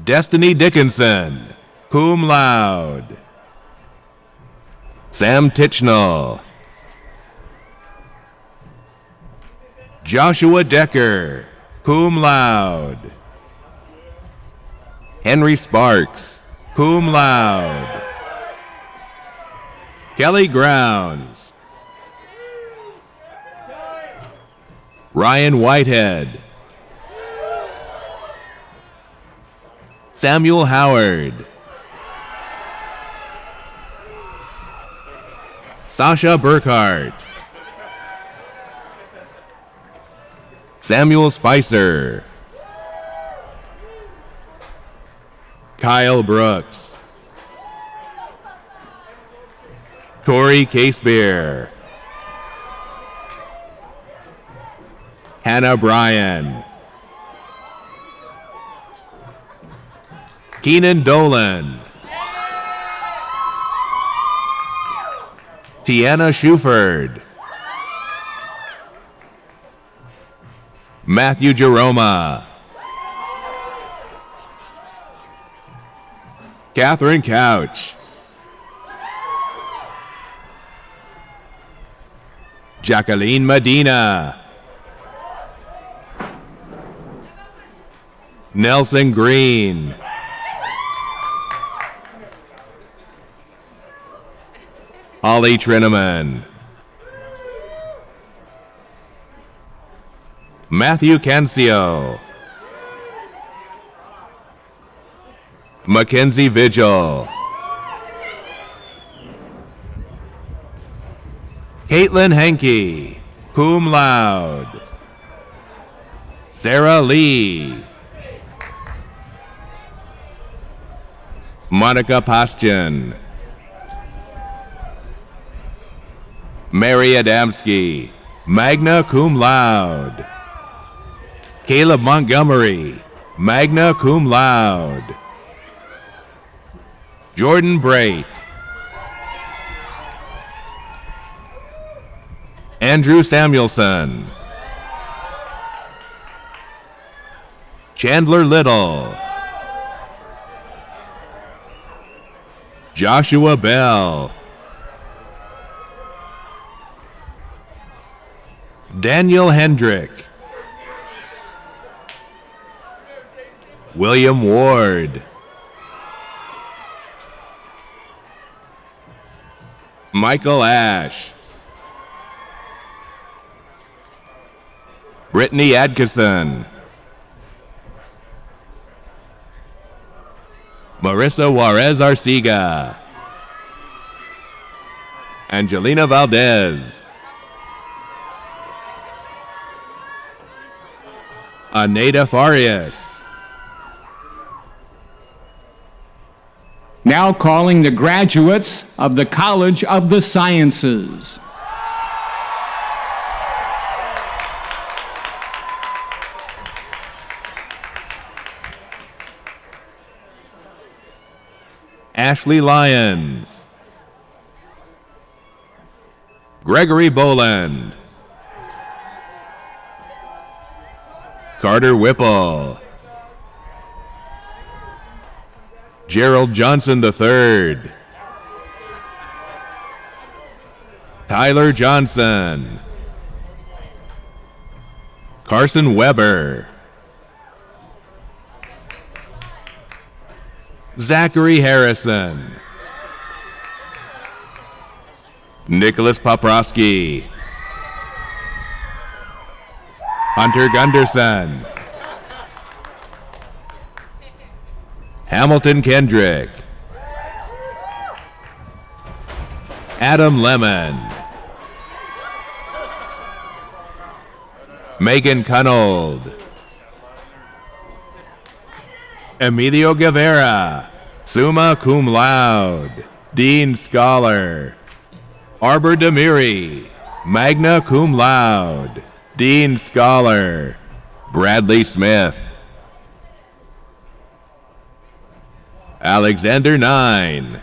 Speaker 8: Destiny Dickinson, cum laude. Sam Tichnell. Joshua Decker, cum laude. Henry Sparks, cum laude. Kelly Grounds. Ryan Whitehead. Samuel Howard. Sasha Burkhart. Samuel Spicer. Kyle Brooks. Corey Casebeer. Hannah Bryan. Keenan Dolan. Tiana Shuford. Matthew Jeroma. Catherine Couch. Jacqueline Medina. Nelson Green. Holly Trineman. Matthew Cancio. Mackenzie Vigil. Caitlin Henke, cum laude. Sarah Lee. Monica Pastian. Mary Adamski, magna cum laude. Caleb Montgomery, magna cum laude. Jordan Brait. Andrew Samuelson. Chandler Little. Joshua Bell. Daniel Hendrick. William Ward. Michael Ash. Brittany Adkisson. Marissa Juarez Arcega. Angelina Valdez. Aneda Farias.
Speaker 7: Now calling the graduates of the College of the Sciences.
Speaker 8: Ashley Lyons. Gregory Boland. Carter Whipple. Gerald Johnson III. Tyler Johnson. Carson Weber. Zachary Harrison. Nicholas Poprowski. Hunter Gunderson. Hamilton Kendrick. Adam Lemon. Megan Cunnold. Emilio Guevara, summa cum laude, Dean Scholar. Arbor Demiri, magna cum laude, Dean Scholar. Bradley Smith. Alexander Nine.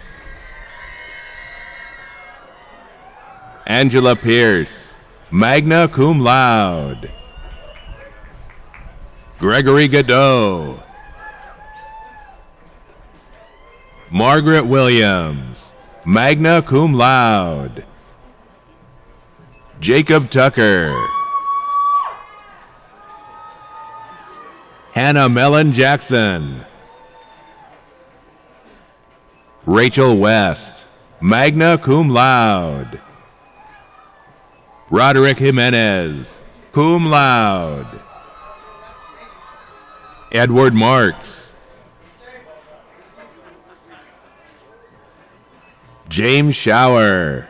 Speaker 8: Angela Pierce, magna cum laude. Gregory Godot. Margaret Williams, magna cum laude. Jacob Tucker. Hannah Mellon Jackson. Rachel West, magna cum laude. Roderick Jimenez, cum laude. Edward Marks. James Shower.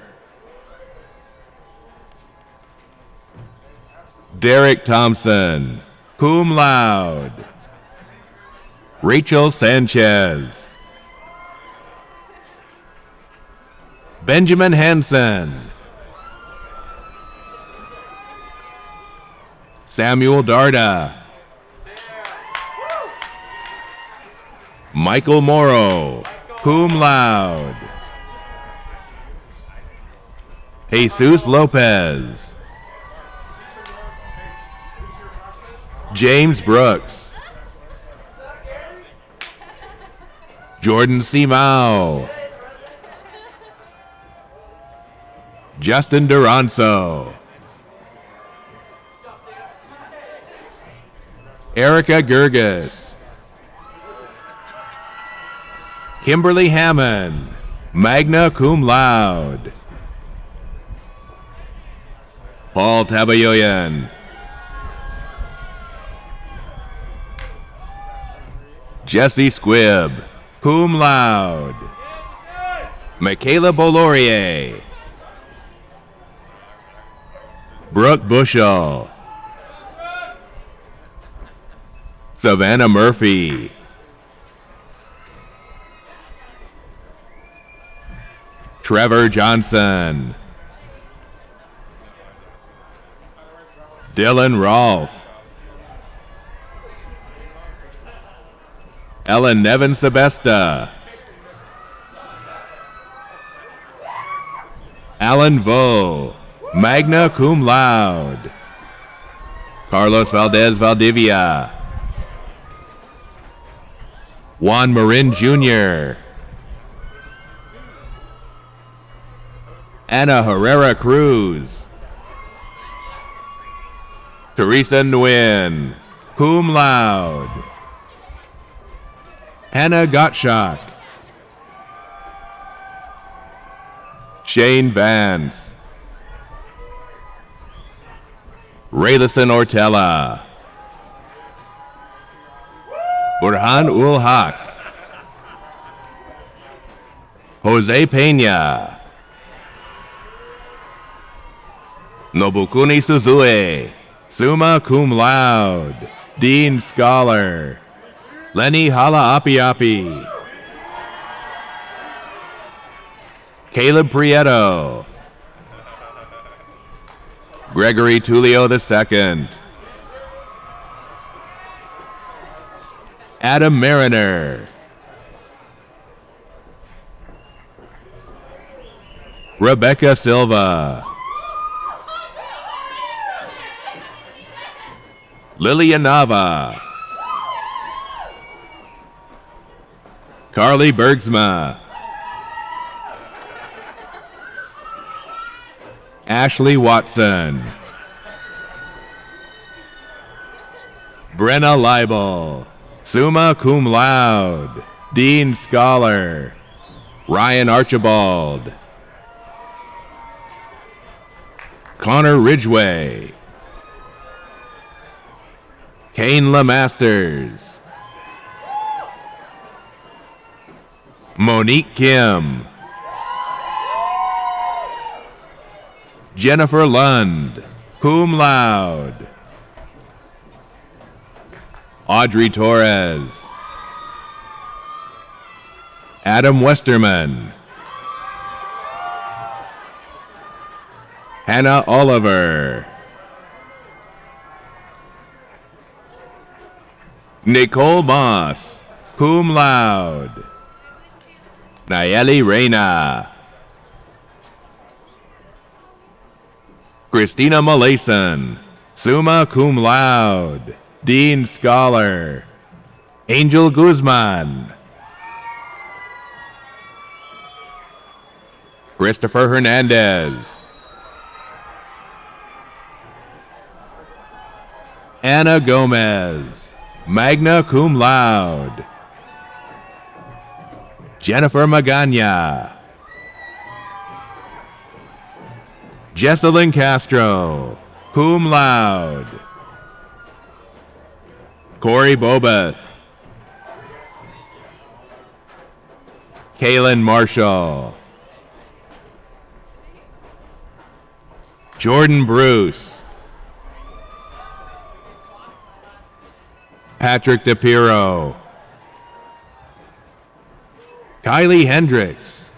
Speaker 8: Derek Thompson, cum laude. Rachel Sanchez. Benjamin Hansen. Samuel Darda. Michael Morrow, cum laude. Jesus Lopez. James Brooks. Jordan Simao. Justin Duranso. Erica Gerges. Kimberly Hammond, magna cum laude. Paul Tabayoyan. Jesse Squibb, cum laude. Michaela Bolorier. Brooke Bushell. Savannah Murphy. Trevor Johnson. Dylan Rolfe. Ellen Nevin Sebesta. Alan Vo, magna cum laude. Carlos Valdez Valdivia. Juan Marin Jr. Anna Herrera Cruz. Teresa Nguyen, cum laude. Hannah Gottschalk. Shane Vance. Raylison Ortella. Burhan Ul Haq. Jose Pena. Nobukuni Suzue, summa cum laude, Dean Scholar. Lenny Hala Api Api. Caleb Prieto. Gregory Tulio II. Adam Mariner. Rebecca Silva. Lilian Nava. Carly Bergsma. Ashley Watson. Brenna Leibel, summa cum laude, Dean Scholar. Ryan Archibald. Connor Ridgway. Kane LeMasters. Monique Kim. Jennifer Lund, cum laude. Audrey Torres. Adam Westerman. Hannah Oliver. Nicole Moss, cum laude. Nayeli Reyna. Christina Malason, summa cum laude, Dean Scholar. Angel Guzman. Christopher Hernandez. Anna Gomez, magna cum laude. Jennifer Magana. Jesselyn Castro, cum laude. Corey Bobeth. Kaylin Marshall. Jordan Bruce. Patrick DePiro. Kylie Hendricks.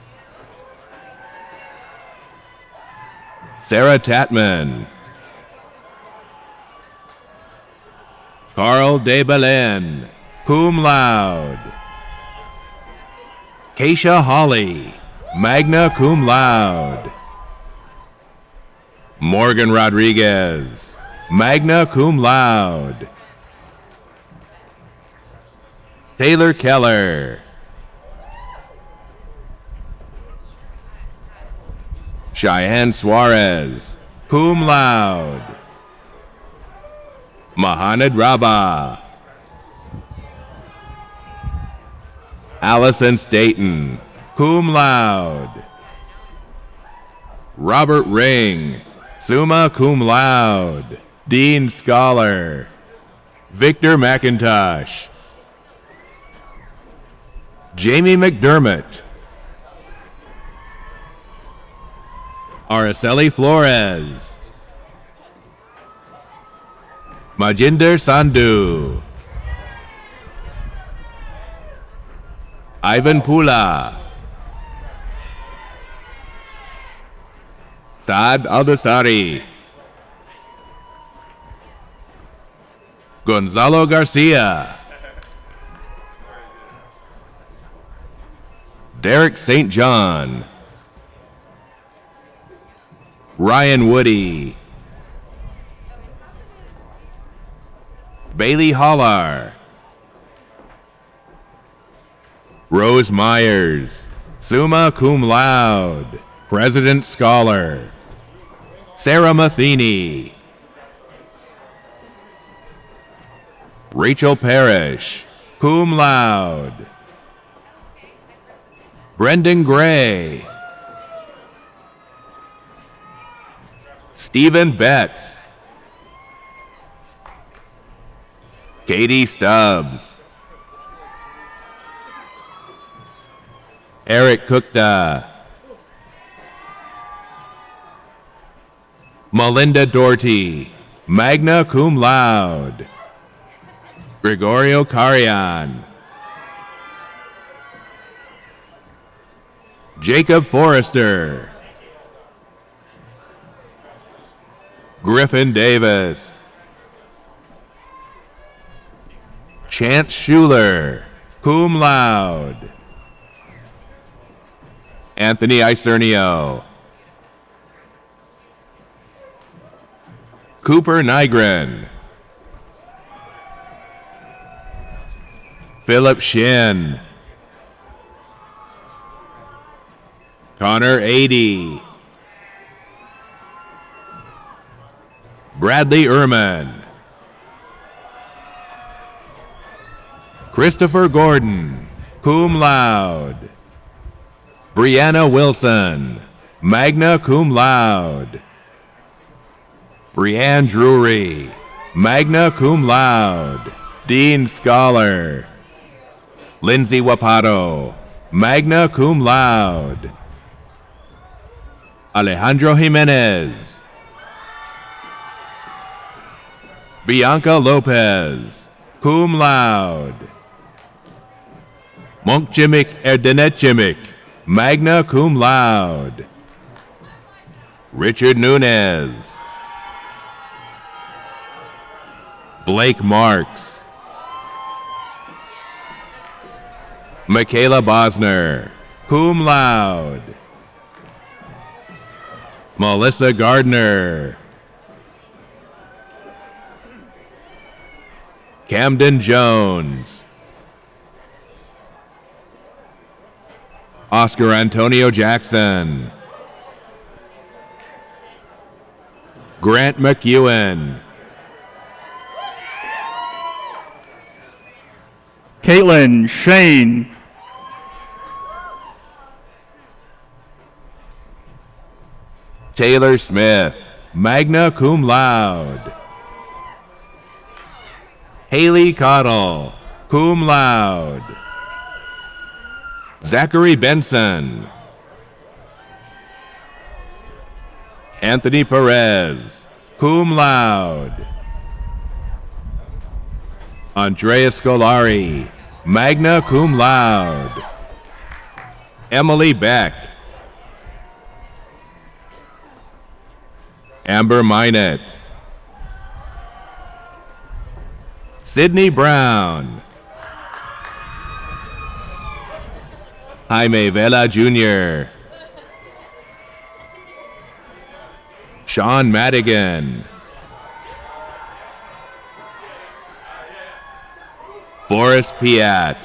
Speaker 8: Sarah Tatman. Carl De Belen, cum laude. Keisha Hawley, magna cum laude. Morgan Rodriguez, magna cum laude. Taylor Keller. Cheyenne Suarez, cum laude. Mahanad Rabah. Allison Staten, cum laude. Robert Ring, summa cum laude, Dean Scholar. Victor McIntosh. Jamie McDermott. Araceli Flores. Majinder Sandhu. Ivan Pula. Saad Aldasari. Gonzalo Garcia. Derek St. John. Ryan Woody. Bailey Hollar. Rose Myers, summa cum laude, President Scholar. Sarah Matheny. Rachel Parrish, cum laude. Brendan Gray. Stephen Betts. Katie Stubbs. Eric Kukta. Melinda Doherty, magna cum laude. Gregorio Carian. Jacob Forrester. Griffin Davis. Chance Schuler, cum laude. Anthony Isernio. Cooper Nygren. Philip Shin. Connor Adey. Bradley Ehrman. Christopher Gordon, cum laude. Brianna Wilson, magna cum laude. Brianne Drury, magna cum laude, Dean Scholar. Lindsay Wapato, magna cum laude. Alejandro Jimenez. Bianca Lopez, cum laude. Monkchimik Erdenetchimik, magna cum laude. Richard Nunez. Blake Marks. Michaela Bosner, cum laude. Melissa Gardner. Camden Jones. Oscar Antonio Jackson. Grant McEwen.
Speaker 9: Caitlin Shane.
Speaker 8: Taylor Smith, magna cum laude. Haley Cottle, cum laude. Zachary Benson. Anthony Perez, cum laude. Andrea Scolari, magna cum laude. Emily Beck. Amber Minot. Sydney Brown. Jaime Vela Jr. Sean Madigan. Forrest Piat.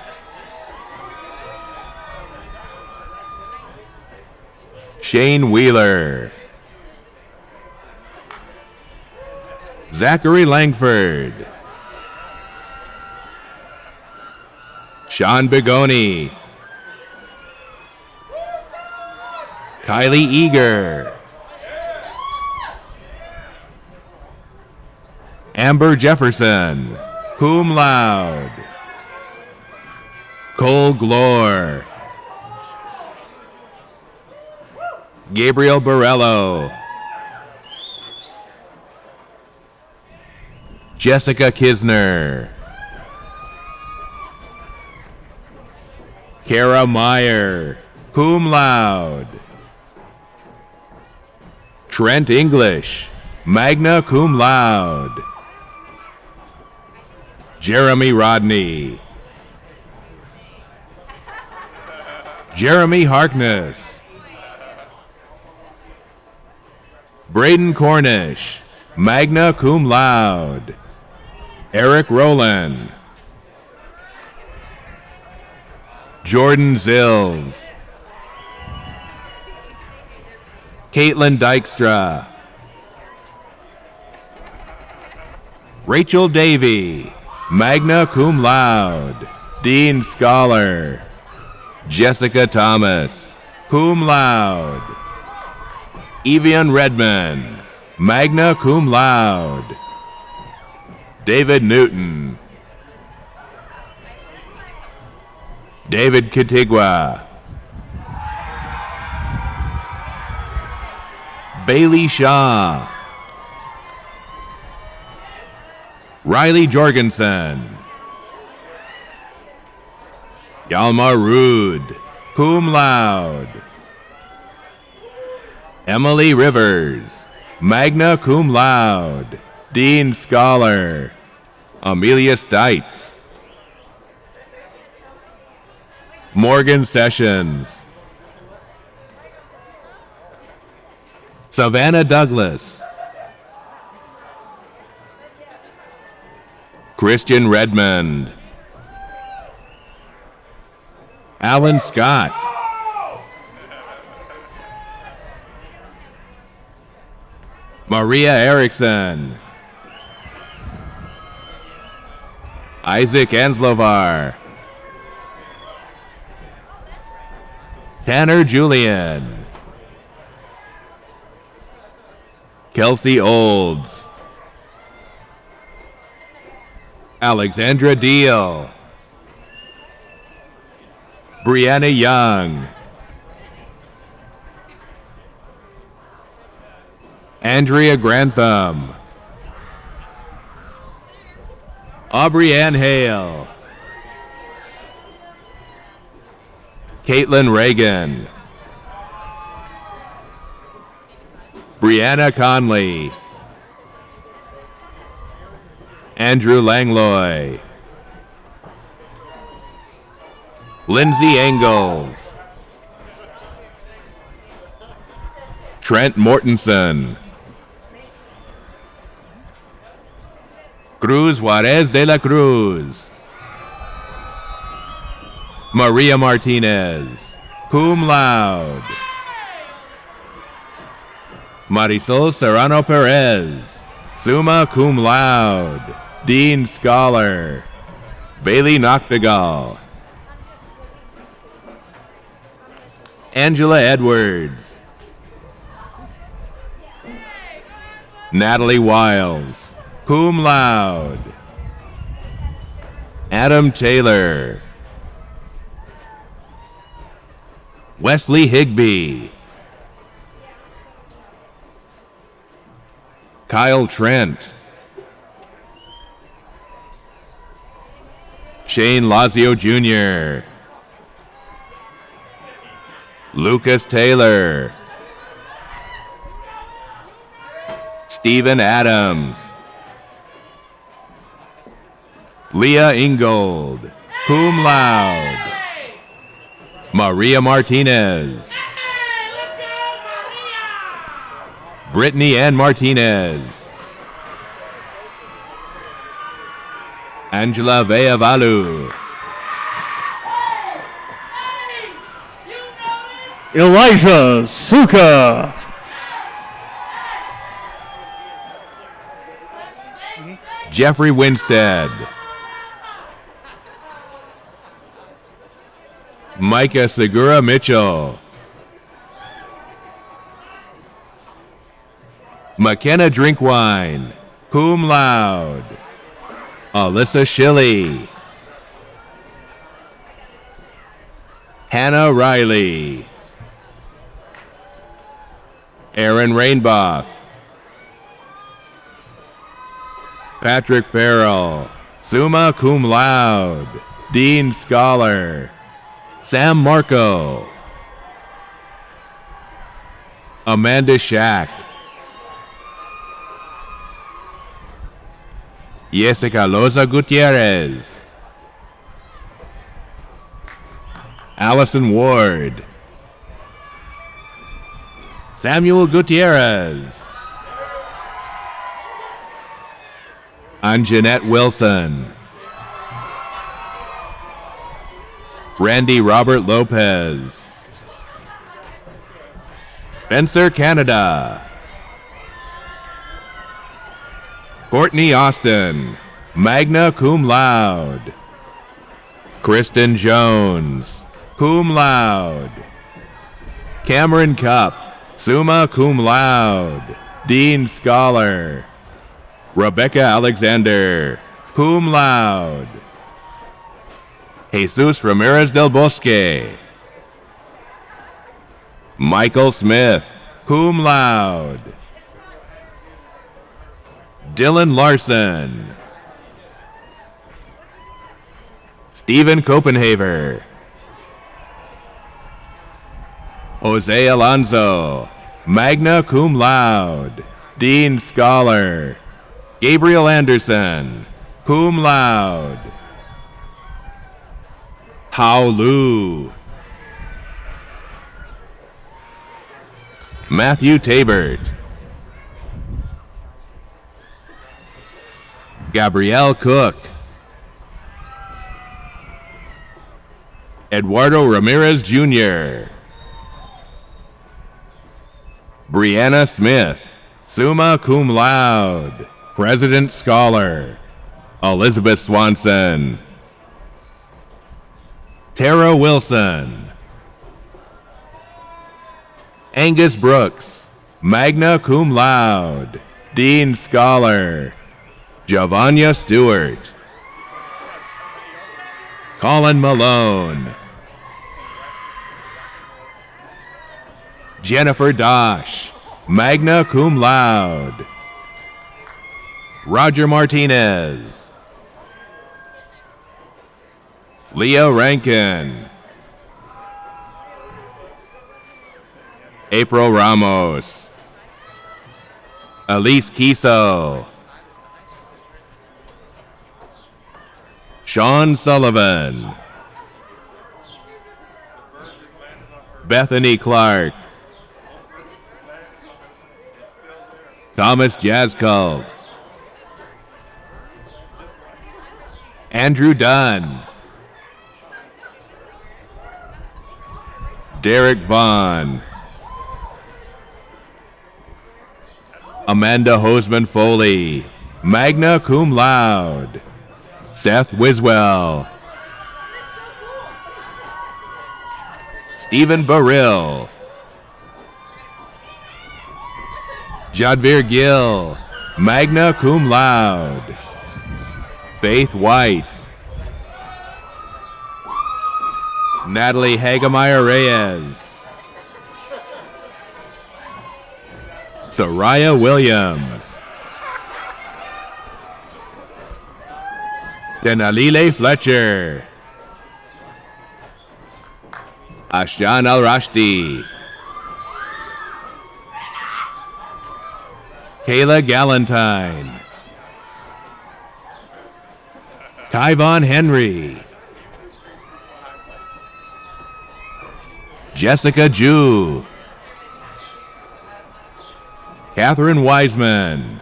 Speaker 8: Shane Wheeler. Zachary Langford. Sean Bigoni, Kylie Eager. Amber Jefferson, cum laude. Cole Glore. Gabriel Borello. Jessica Kisner. Kara Meyer, cum laude. Trent English, magna cum laude. Jeremy Rodney. Jeremy Harkness. Braden Cornish, magna cum laude. Eric Rowland. Jordan Zills. Caitlin Dykstra. Rachel Davey, magna cum laude. Dean Scholar. Jessica Thomas, cum laude. Evian Redmond, magna cum laude. David Newton. David Katigwa. Bailey Shaw. Riley Jorgensen. Yalma Rude, cum laude. Emily Rivers, magna cum laude. Dean Scholar. Amelia Stites. Morgan Sessions. Savannah Douglas. Christian Redmond. Alan Scott. Maria Erickson. Isaac Anslovar. Tanner Julian. Kelsey Olds. Alexandra Deal. Brianna Young. Andrea Grantham. Aubrey Ann Hale. Caitlin Reagan. Brianna Conley. Andrew Langloy. Lindsay Engels. Trent Mortensen. Cruz Juarez de la Cruz. Maria Martinez, cum laude. Marisol Serrano Perez, summa cum laude. Dean Scholar. Bailey Noctegal. Angela Edwards. Natalie Wiles, cum laude. Adam Taylor. Wesley Higbee. Kyle Trent. Shane Lazio Jr. Lucas Taylor. Stephen Adams. Leah Ingold, cum laude. Maria Martinez. Brittany Ann Martinez. Angela Veavalu.
Speaker 9: Elijah Suka.
Speaker 8: Jeffrey Winstead. Micah Segura Mitchell. McKenna Drinkwine, cum laude. Alyssa Shilley. Hannah Riley. Aaron Rainboff. Patrick Farrell, summa cum laude, Dean Scholar. Sam Marco. Amanda Shack. Jessica Loza Gutierrez. Allison Ward. Samuel Gutierrez. Anjanette Wilson. Randy Robert Lopez. Spencer Canada. Courtney Austin, magna cum laude. Kristen Jones, cum laude. Cameron Cup, summa cum laude, Dean Scholar. Rebecca Alexander, cum laude. Jesus Ramirez del Bosque. Michael Smith, cum laude. Dylan Larson. Stephen Copenhaver. Jose Alonso, magna cum laude, Dean Scholar. Gabriel Anderson, cum laude. Hao Lu. Matthew Tabert. Gabrielle Cook. Eduardo Ramirez Jr. Brianna Smith, summa cum laude, President Scholar. Elizabeth Swanson. Tara Wilson. Angus Brooks, magna cum laude, Dean Scholar. Javanya Stewart. Colin Malone. Jennifer Dosh, magna cum laude. Roger Martinez. Leo Rankin. April Ramos. Elise Kiso. Sean Sullivan. Bethany Clark. Thomas Jazzcult. Andrew Dunn. Derek Vaughn. Amanda Hoseman Foley, magna cum laude. Seth Wiswell. Stephen Burrill. Jadvir Gill, magna cum laude. Faith White. Natalie Hagemeyer Reyes. Soraya Williams. Denalile Fletcher. Ashjan Al-Rashdi. Kayla Galantine. Kyvon Henry. Jessica Ju. Catherine Wiseman.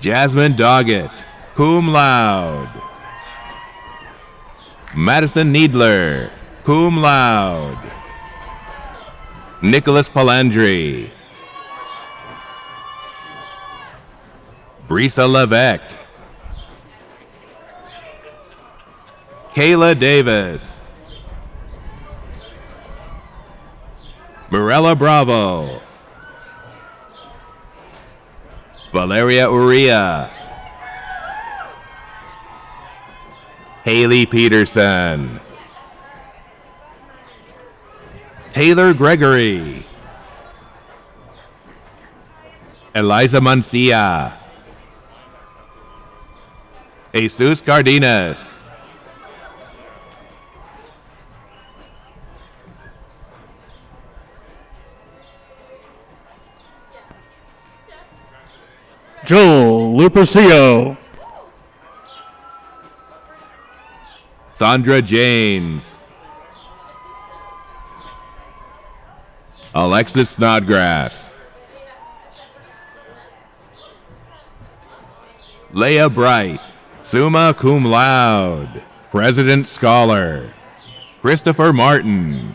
Speaker 8: Jasmine Doggett, cum laude. Madison Needler, cum laude. Nicholas Palandri. Brisa Levesque. Kayla Davis. Mirella Bravo. Valeria Uria, Haley Peterson, Taylor Gregory, Eliza Mancia, Jesus Cardenas,
Speaker 9: Joel Lupercio,
Speaker 8: Sandra James, Alexis Snodgrass, Leah Bright, summa cum laude, President Scholar, Christopher Martin,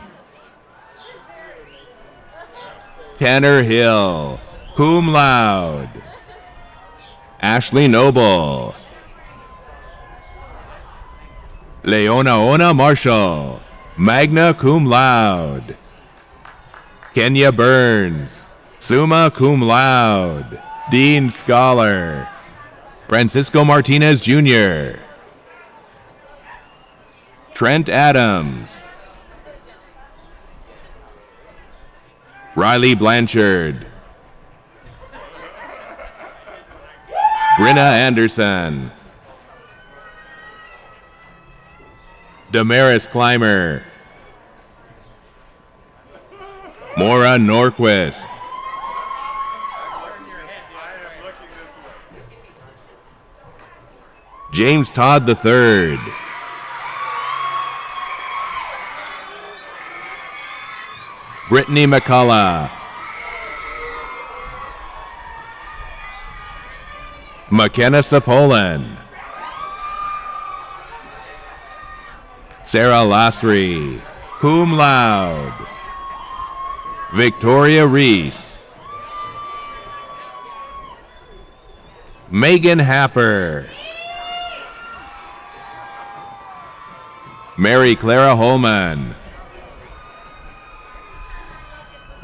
Speaker 8: Tanner Hill, cum laude, Ashley Noble, Leona Marshall, magna cum laude, Kenya Burns, summa cum laude, Dean Scholar, Francisco Martinez Jr., Trent Adams, Riley Blanchard, Brenna Anderson, Damaris Clymer, Maura Norquist, James Todd III, Brittany McCullough, McKenna Sapolan, Sarah Lasry, cum laude, Victoria Reese, Megan Happer, Mary Clara Holman,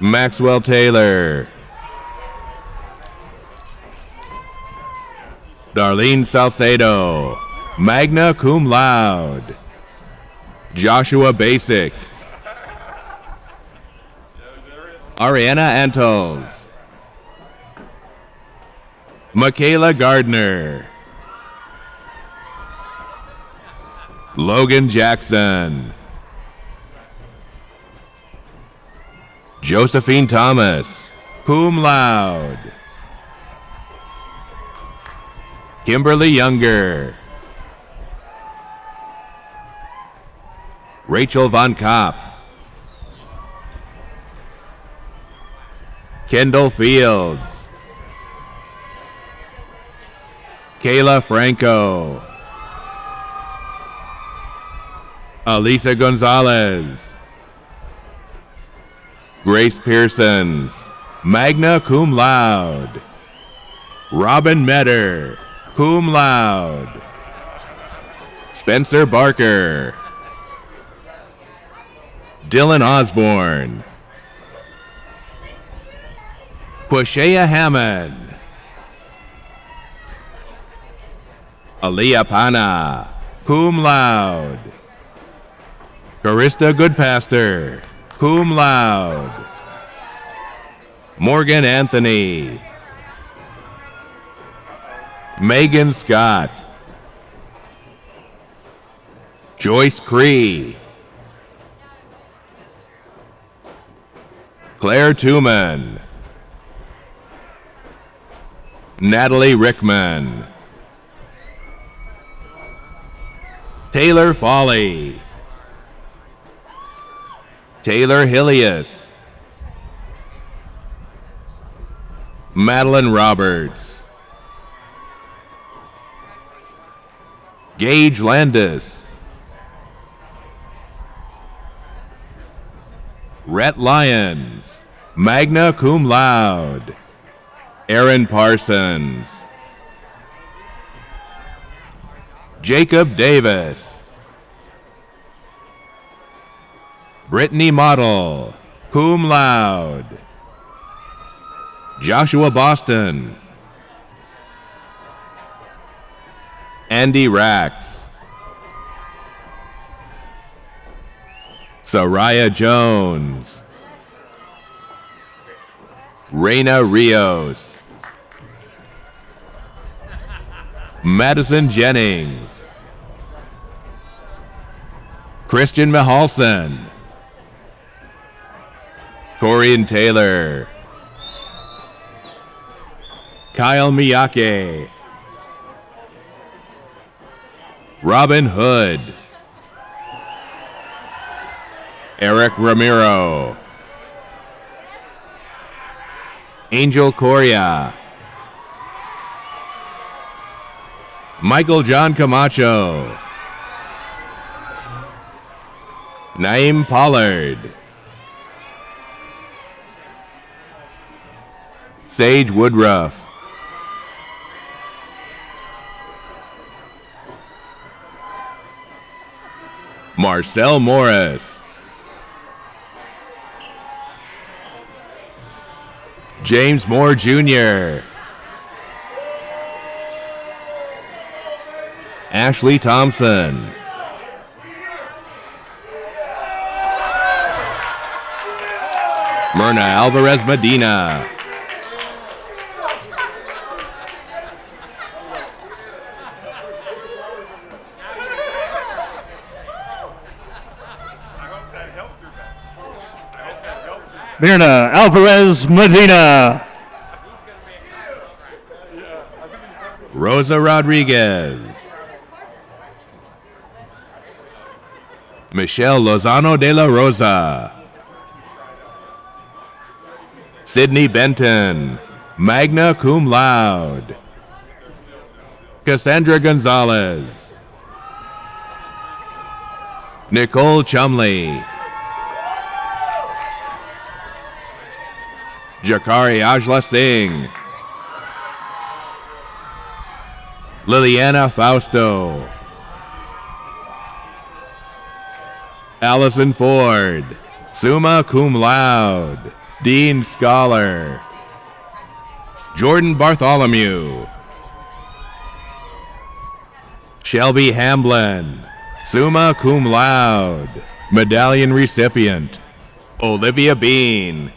Speaker 8: Maxwell Taylor, Darlene Salcedo, magna cum laude, Joshua Basic, Ariana Antos, Michaela Gardner, Logan Jackson, Josephine Thomas, cum laude, Kimberly Younger, Rachel Von Kopp, Kendall Fields, Kayla Franco, Alisa Gonzalez, Grace Pearsons, magna cum laude, Robin Metter, cum laude, Spencer Barker, Dylan Osborne, Quashea Hammond, Aaliyah Pana, cum laude, Carista Goodpaster, cum laude, Morgan Anthony, Megan Scott, Joyce Cree, Claire Tooman, Natalie Rickman, Taylor Foley, Taylor Hillius, Madeline Roberts, Gage Landis, Rhett Lyons, magna cum laude, Aaron Parsons, Jacob Davis, Brittany Model, cum laude, Joshua Boston, Andy Rax, Soraya Jones, Reina Rios, Madison Jennings, Christian Mahalson, Torian Taylor, Kyle Miyake, Robin Hood, Eric Ramiro, Angel Coria, Michael John Camacho, Naeem Pollard, Sage Woodruff, Marcel Morris, James Moore Jr., Ashley Thompson, Myrna Alvarez Medina,
Speaker 9: Myrna Alvarez Medina.
Speaker 8: Rosa Rodriguez, Michelle Lozano de la Rosa, Sydney Benton, magna cum laude, Cassandra Gonzalez, Nicole Chumley, Jakari Ajla Singh, Liliana Fausto, Allison Ford, summa cum laude, Dean Scholar, Jordan Bartholomew, Shelby Hamblin, summa cum laude, medallion recipient, Olivia Bean,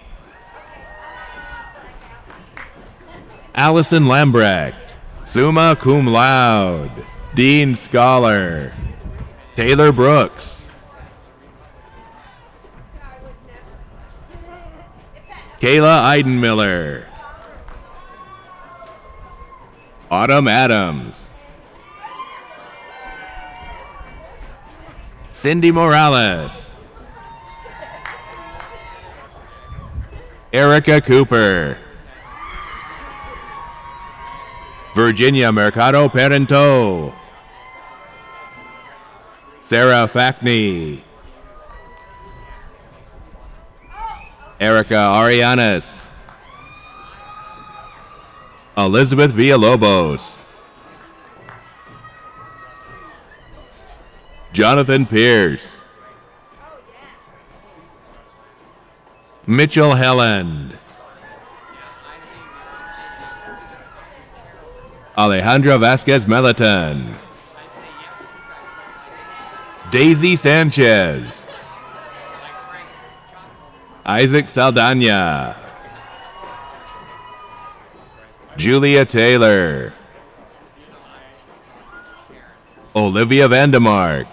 Speaker 8: Allison Lambrecht, summa cum laude, Dean Scholar, Taylor Brooks, Kayla Eidenmiller, Autumn Adams, Cindy Morales, Erica Cooper, Virginia Mercado Parento, Sarah Fackney, Erica Arianes, Elizabeth Villalobos, Jonathan Pierce, Mitchell Helland, Alejandra Vasquez Meliton, Daisy Sanchez, Isaac Saldana, Julia Taylor, Olivia Vandemark,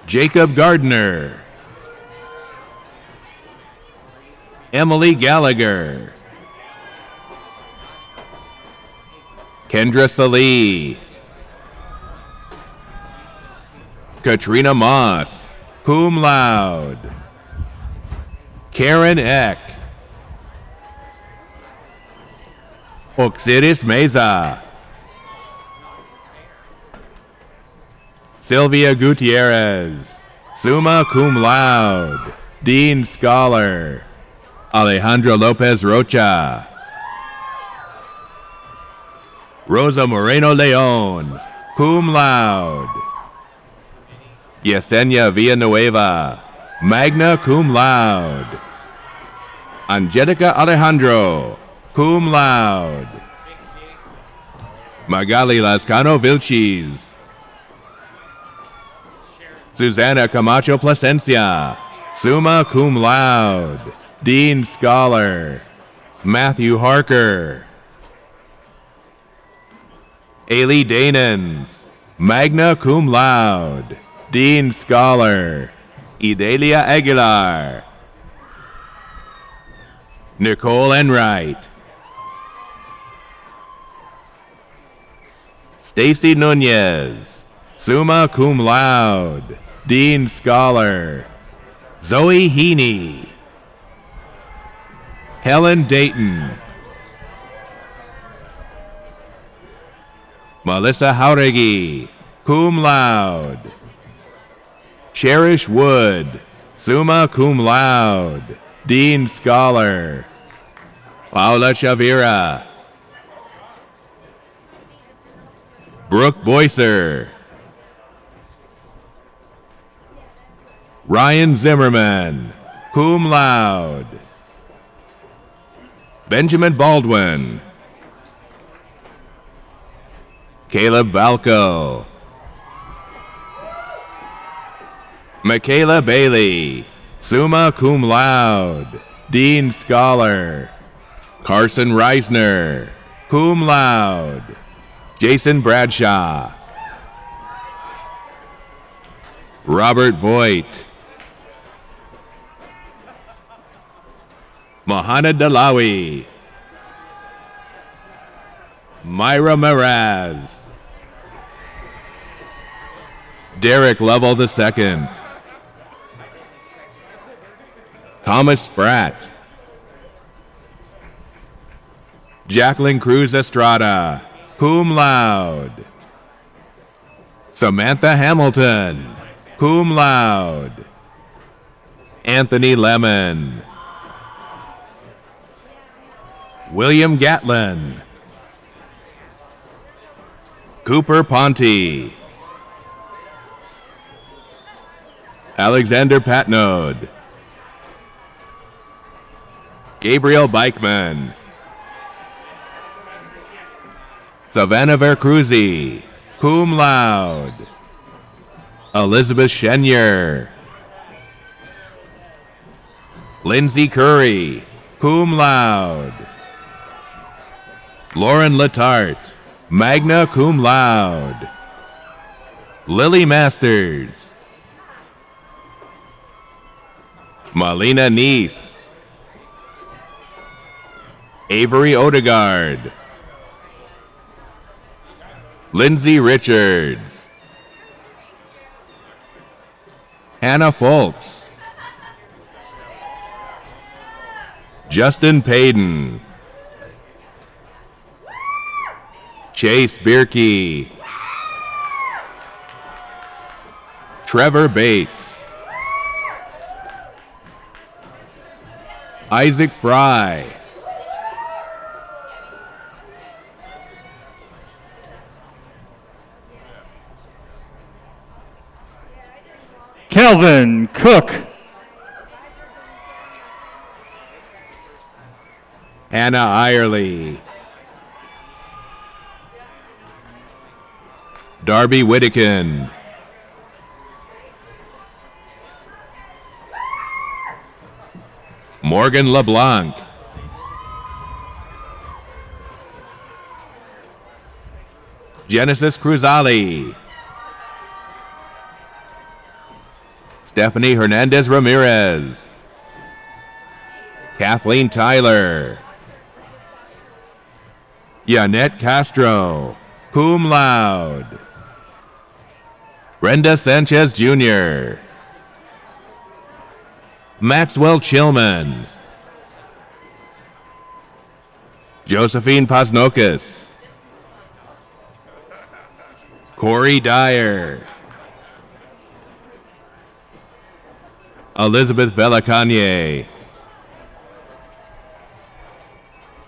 Speaker 8: Jacob Gardner, Emily Gallagher, Kendra Salee, Katrina Moss, cum laude, Karen Eck, Oxiris Meza, Sylvia Gutierrez, summa cum laude, Dean Scholar, Alejandra Lopez Rocha, Rosa Moreno Leon, cum laude, Yesenia Villanueva, magna cum laude, Angelica Alejandro, cum laude, Magali Lascano Vilches. Susana Camacho Plasencia, summa cum laude, Dean Scholar. Matthew Harker. Ailey Danans, magna cum laude, Dean Scholar. Idalia Aguilar. Nicole Enright. Stacy Nunez, summa cum laude, Dean Scholar. Zoe Heaney. Helen Dayton. Melissa Jauregui, cum laude. Cherish Wood, summa cum laude, Dean Scholar. Paula Chavira. Brooke Boycer. Ryan Zimmerman, cum laude. Benjamin Baldwin. Caleb Valco. Michaela Bailey, summa cum laude, Dean Scholar. Carson Reisner, cum laude. Jason Bradshaw. Robert Voigt. Mohana Dalawi. Myra Meraz. Derek Lovell II. Thomas Spratt. Jacqueline Cruz Estrada, cum laude. Samantha Hamilton, cum laude. Anthony Lemon. William Gatlin. Cooper Ponte. Alexander Patnode. Gabriel Bikeman. Savannah Vercruzzi, cum laude. Elizabeth Shenyer. Lindsay Curry, cum laude. Lauren Latarte, magna cum laude. Lily Masters. Malina Neese. Avery Odegaard. Lindsay Richards. Hannah Folks. Justin Payton. Chase Bierke. Trevor Bates. Isaac Fry.
Speaker 9: Kelvin Cook.
Speaker 8: Hannah Irely. Darby Whittekin. Morgan LeBlanc. Genesis Cruzali. Stephanie Hernandez Ramirez. Kathleen Tyler. Yanette Castro, cum laude. Brenda Sanchez Jr. Maxwell Chilman. Josephine Pasnokas. Corey Dyer. Elizabeth Velacanye.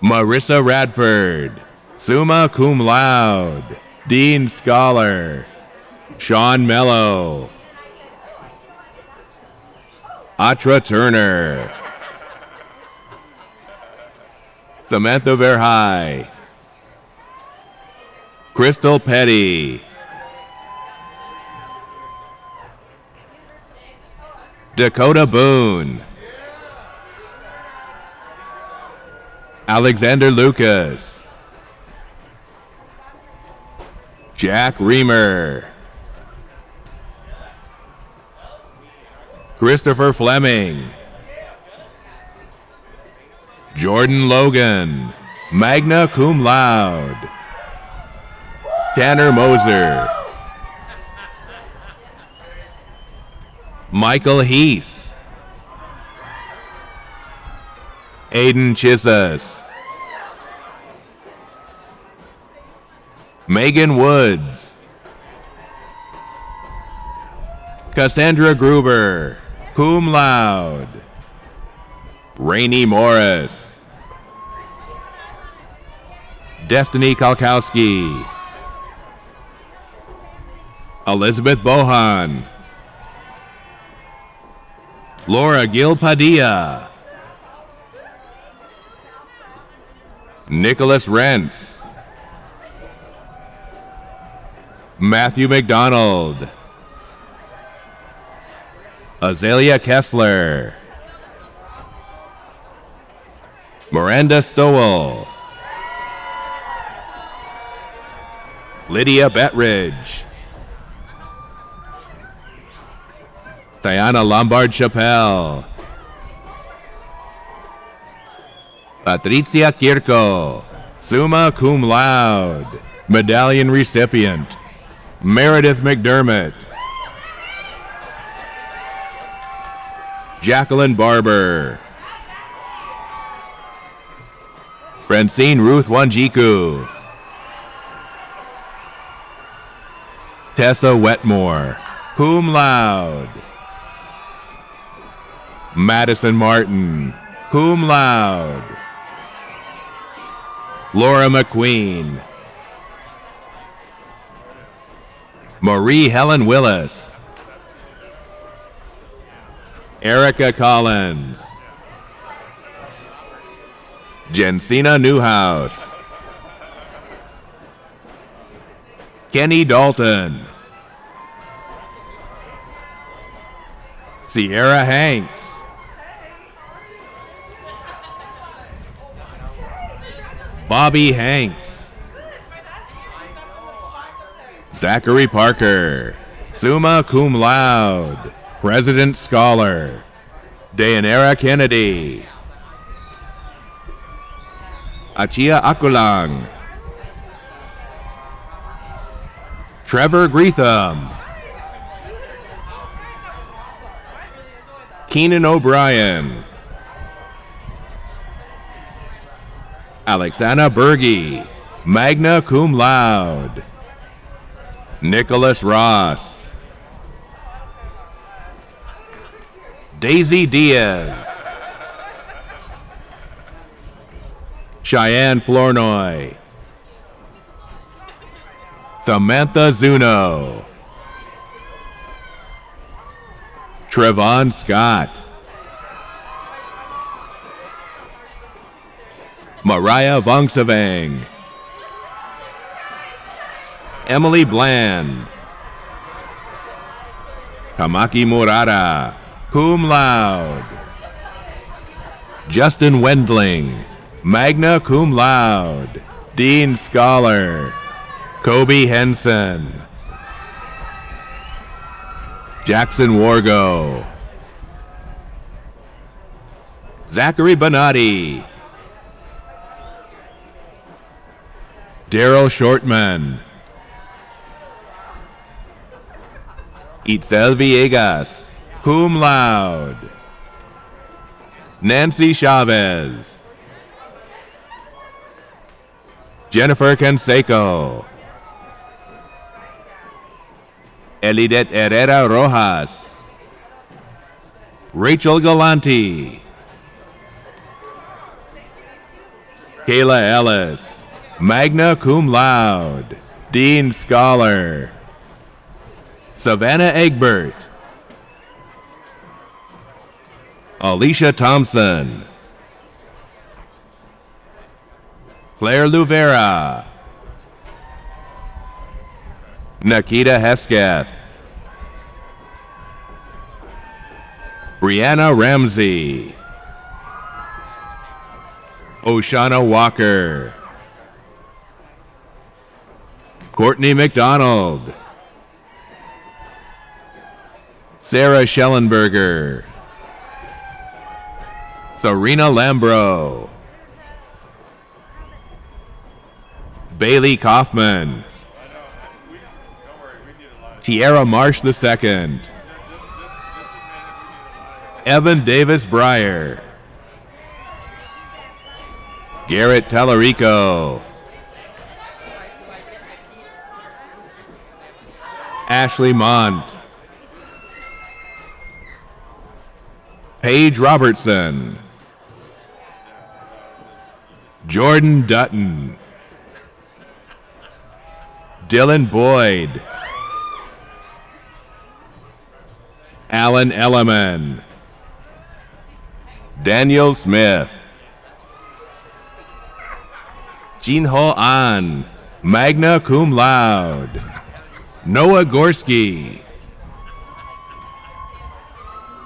Speaker 8: Marissa Radford, summa cum laude, Dean Scholar. Sean Mello. Atra Turner. Samantha Verhey. Crystal Petty. Dakota Boone. Alexander Lucas. Jack Reamer. Christopher Fleming. Jordan Logan, magna cum laude. Tanner Moser. Michael Heese. Aiden Chisas. Megan Woods. Cassandra Gruber, cum laude. Rainey Morris. Destiny Kalkowski. Elizabeth Bohan. Laura Gil Padilla. Nicholas Rentz. Matthew McDonald. Azalea Kessler. Miranda Stowell. Lydia Bettridge. Diana Lombard-Chappelle. Patricia Kirko, summa cum laude, medallion recipient. Meredith McDermott. Jacqueline Barber. Francine Ruth Wanjiku. Tessa Wetmore, cum laude. Madison Martin, cum laude. Laura McQueen. Marie Helen Willis. Erica Collins. Jensina Newhouse. Kenny Dalton. Sierra Hanks. Bobby Hanks. Zachary Parker, summa cum laude, President Scholar. Dayanara Kennedy. Achia Akulang. Trevor Greetham. Keenan O'Brien. Alexana Berge, magna cum laude. Nicholas Ross. Daisy Diaz. Cheyenne Flournoy. Samantha Zuno. Trevon Scott. Mariah Vongsavang. Emily Bland. Kamaki Murata, cum laude. Justin Wendling, magna cum laude, Dean Scholar. Kobe Henson. Jackson Wargo. Zachary Bonatti. Daryl Shortman. Itzel Villegas, cum laude. Nancy Chavez. Jennifer Canseco. Elidet Herrera Rojas. Rachel Galanti. Kayla Ellis, magna cum laude, Dean Scholar. Savannah Egbert. Alicia Thompson. Claire Luvera. Nikita Hesketh, Brianna Ramsey, Oshana Walker, Courtney McDonald, Sarah Schellenberger, Serena Lambro, Bailey Kaufman, Tierra Marsh II, Evan Davis Breyer, Garrett Tallarico, Ashley Mont, Paige Robertson, Jordan Dutton, Dylan Boyd, Alan Elliman, Daniel Smith, Jinho An, magna cum laude, Noah Gorski,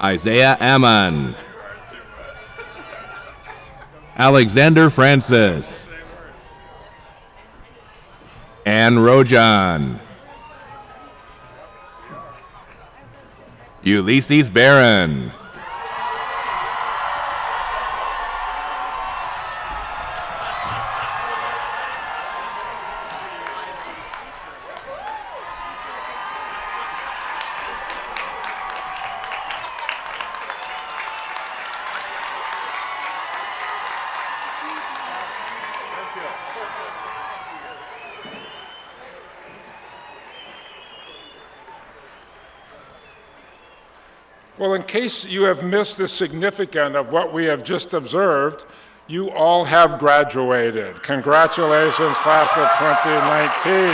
Speaker 8: Isaiah Ammon, Alexander Francis, Ann Rojan, Ulysses Barron,
Speaker 1: Well, in case you have missed the significance of what we have just observed, you all have graduated. Congratulations, class of 2019.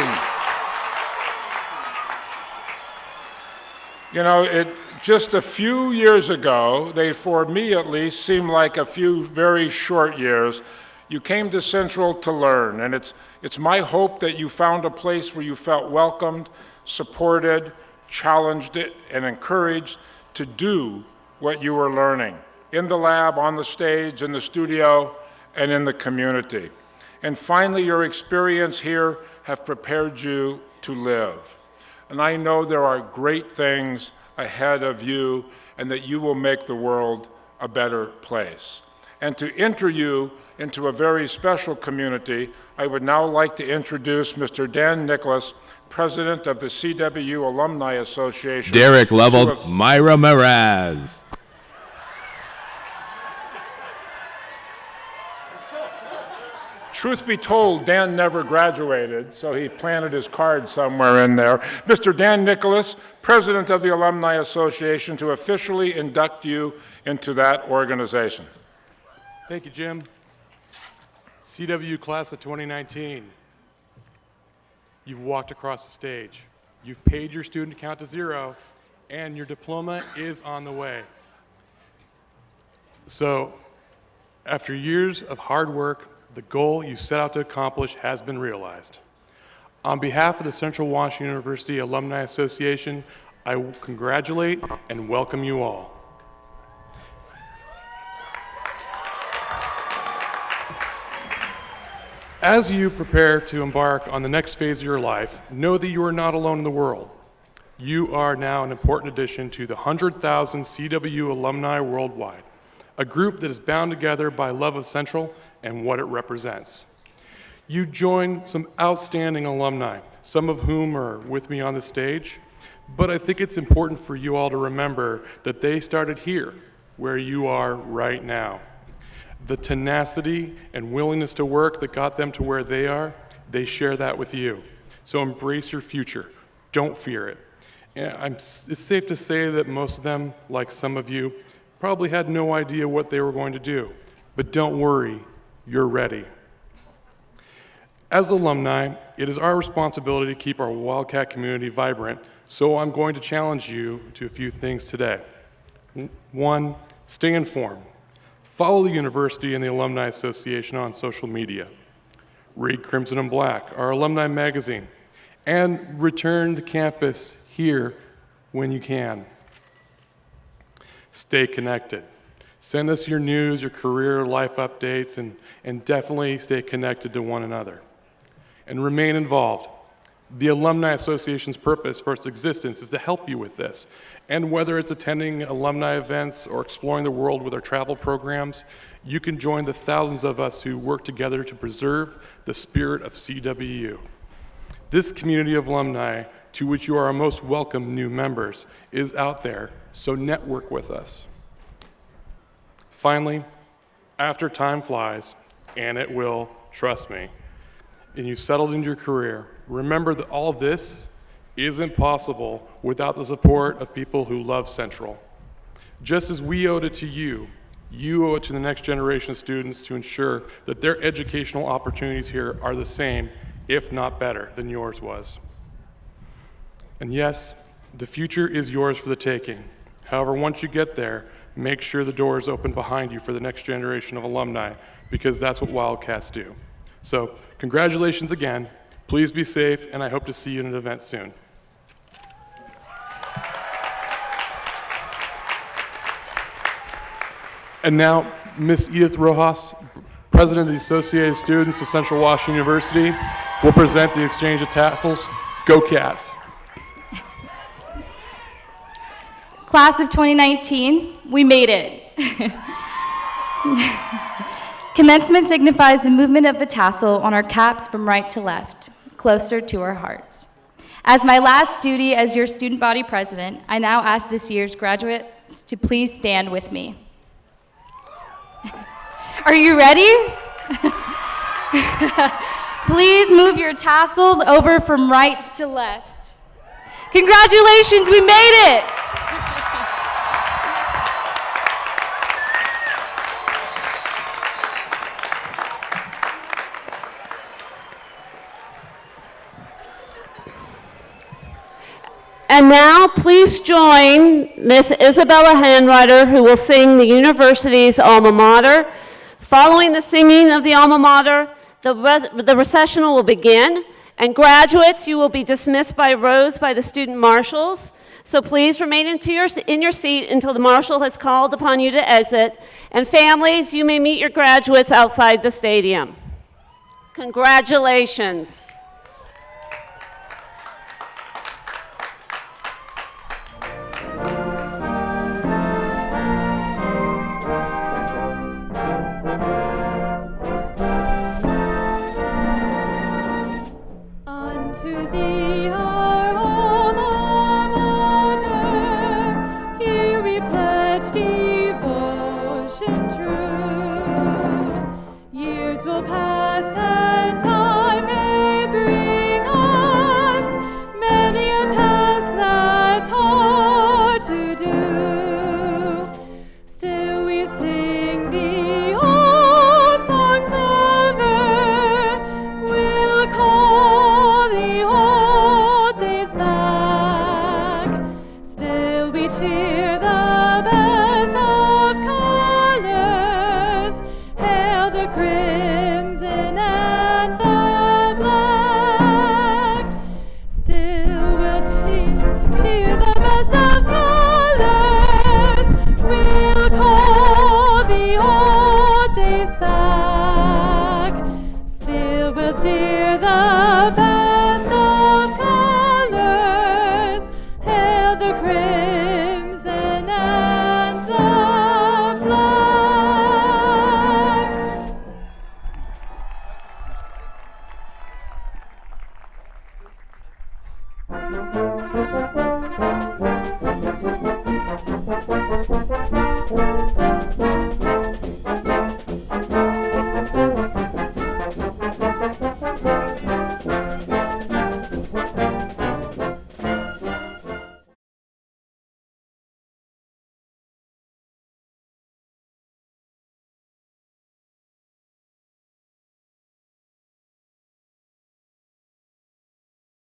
Speaker 1: You know, just a few years ago, they, for me at least, seemed like a few very short years. You came to Central to learn, and it's my hope that you found a place where you felt welcomed, supported, challenged, and encouraged to do what you were learning in the lab, on the stage, in the studio, and in the community. And finally, your experience here have prepared you to live. And I know there are great things ahead of you and that you will make the world a better place. And to enter you into a very special community, I would now like to introduce Mr. Dan Nicholas, President of the CWU Alumni Association.
Speaker 8: Derek Level, Myra Mraz.
Speaker 1: Truth be told, Dan never graduated, so he planted his card somewhere in there. Mr. Dan Nicholas, President of the Alumni Association, to officially induct you into that organization.
Speaker 10: Thank you, Jim. CWU Class of 2019. You've walked across the stage. You've paid your student account to zero, and your diploma is on the way. So, after years of hard work, the goal you set out to accomplish has been realized. On behalf of the Central Washington University Alumni Association, I congratulate and welcome you all. As you prepare to embark on the next phase of your life, know that you are not alone in the world. You are now an important addition to the 100,000 CWU alumni worldwide, a group that is bound together by love of Central and what it represents. You join some outstanding alumni, some of whom are with me on the stage, but I think it's important for you all to remember that they started here, where you are right now. The tenacity and willingness to work that got them to where they are, they share that with you. So embrace your future. Don't fear it. And it's safe to say that most of them, like some of you, probably had no idea what they were going to do. But don't worry, you're ready. As alumni, it is our responsibility to keep our Wildcat community vibrant, so I'm going to challenge you to a few things today. 1, stay informed. Follow the university and the Alumni Association on social media. Read Crimson and Black, our alumni magazine, and return to campus here when you can. Stay connected. Send us your news, your career life updates, and definitely stay connected to one another. And remain involved. The Alumni Association's purpose for its existence is to help you with this. And whether it's attending alumni events or exploring the world with our travel programs, you can join the thousands of us who work together to preserve the spirit of CWU. This community of alumni, to which you are our most welcome new members, is out there, so network with us. Finally, after time flies, and it will, trust me, and you've settled into your career, remember that all this isn't possible without the support of people who love Central. Just as we owed it to you, you owe it to the next generation of students to ensure that their educational opportunities here are the same, if not better, than yours was. And yes, the future is yours for the taking. However, once you get there, make sure the door is open behind you for the next generation of alumni, because that's what Wildcats do. So, congratulations again. Please be safe, and I hope to see you in an event soon. And now, Ms. Edith Rojas, President of the Associated Students of Central Washington University, will present the exchange of tassels. Go Cats!
Speaker 11: Class of 2019, we made it. Commencement signifies the movement of the tassel on our caps from right to left, closer to our hearts. As my last duty as your student body president, I now ask this year's graduates to please stand with me. Are you ready? Please move your tassels over from right to left. Congratulations, we made it!
Speaker 5: And now, please join Miss Isabella Handwriter, who will sing the university's alma mater. Following the singing of the alma mater, the recessional will begin. And graduates, you will be dismissed by rows by the student marshals. So please remain in your seat until the marshal has called upon you to exit. And families, you may meet your graduates outside the stadium. Congratulations.
Speaker 12: Unto thee, our alma mater, here we pledge devotion true. Years will pass and time may bring us many a task that's hard to do. Still we sing the old songs over, we'll call the old days back. Still we cheer the best of colors, hail the crimson and the black. Still we'll cheer the best of colors, we'll call the old days back. Still we'll cheer the best of colors, hail the crimson and the black.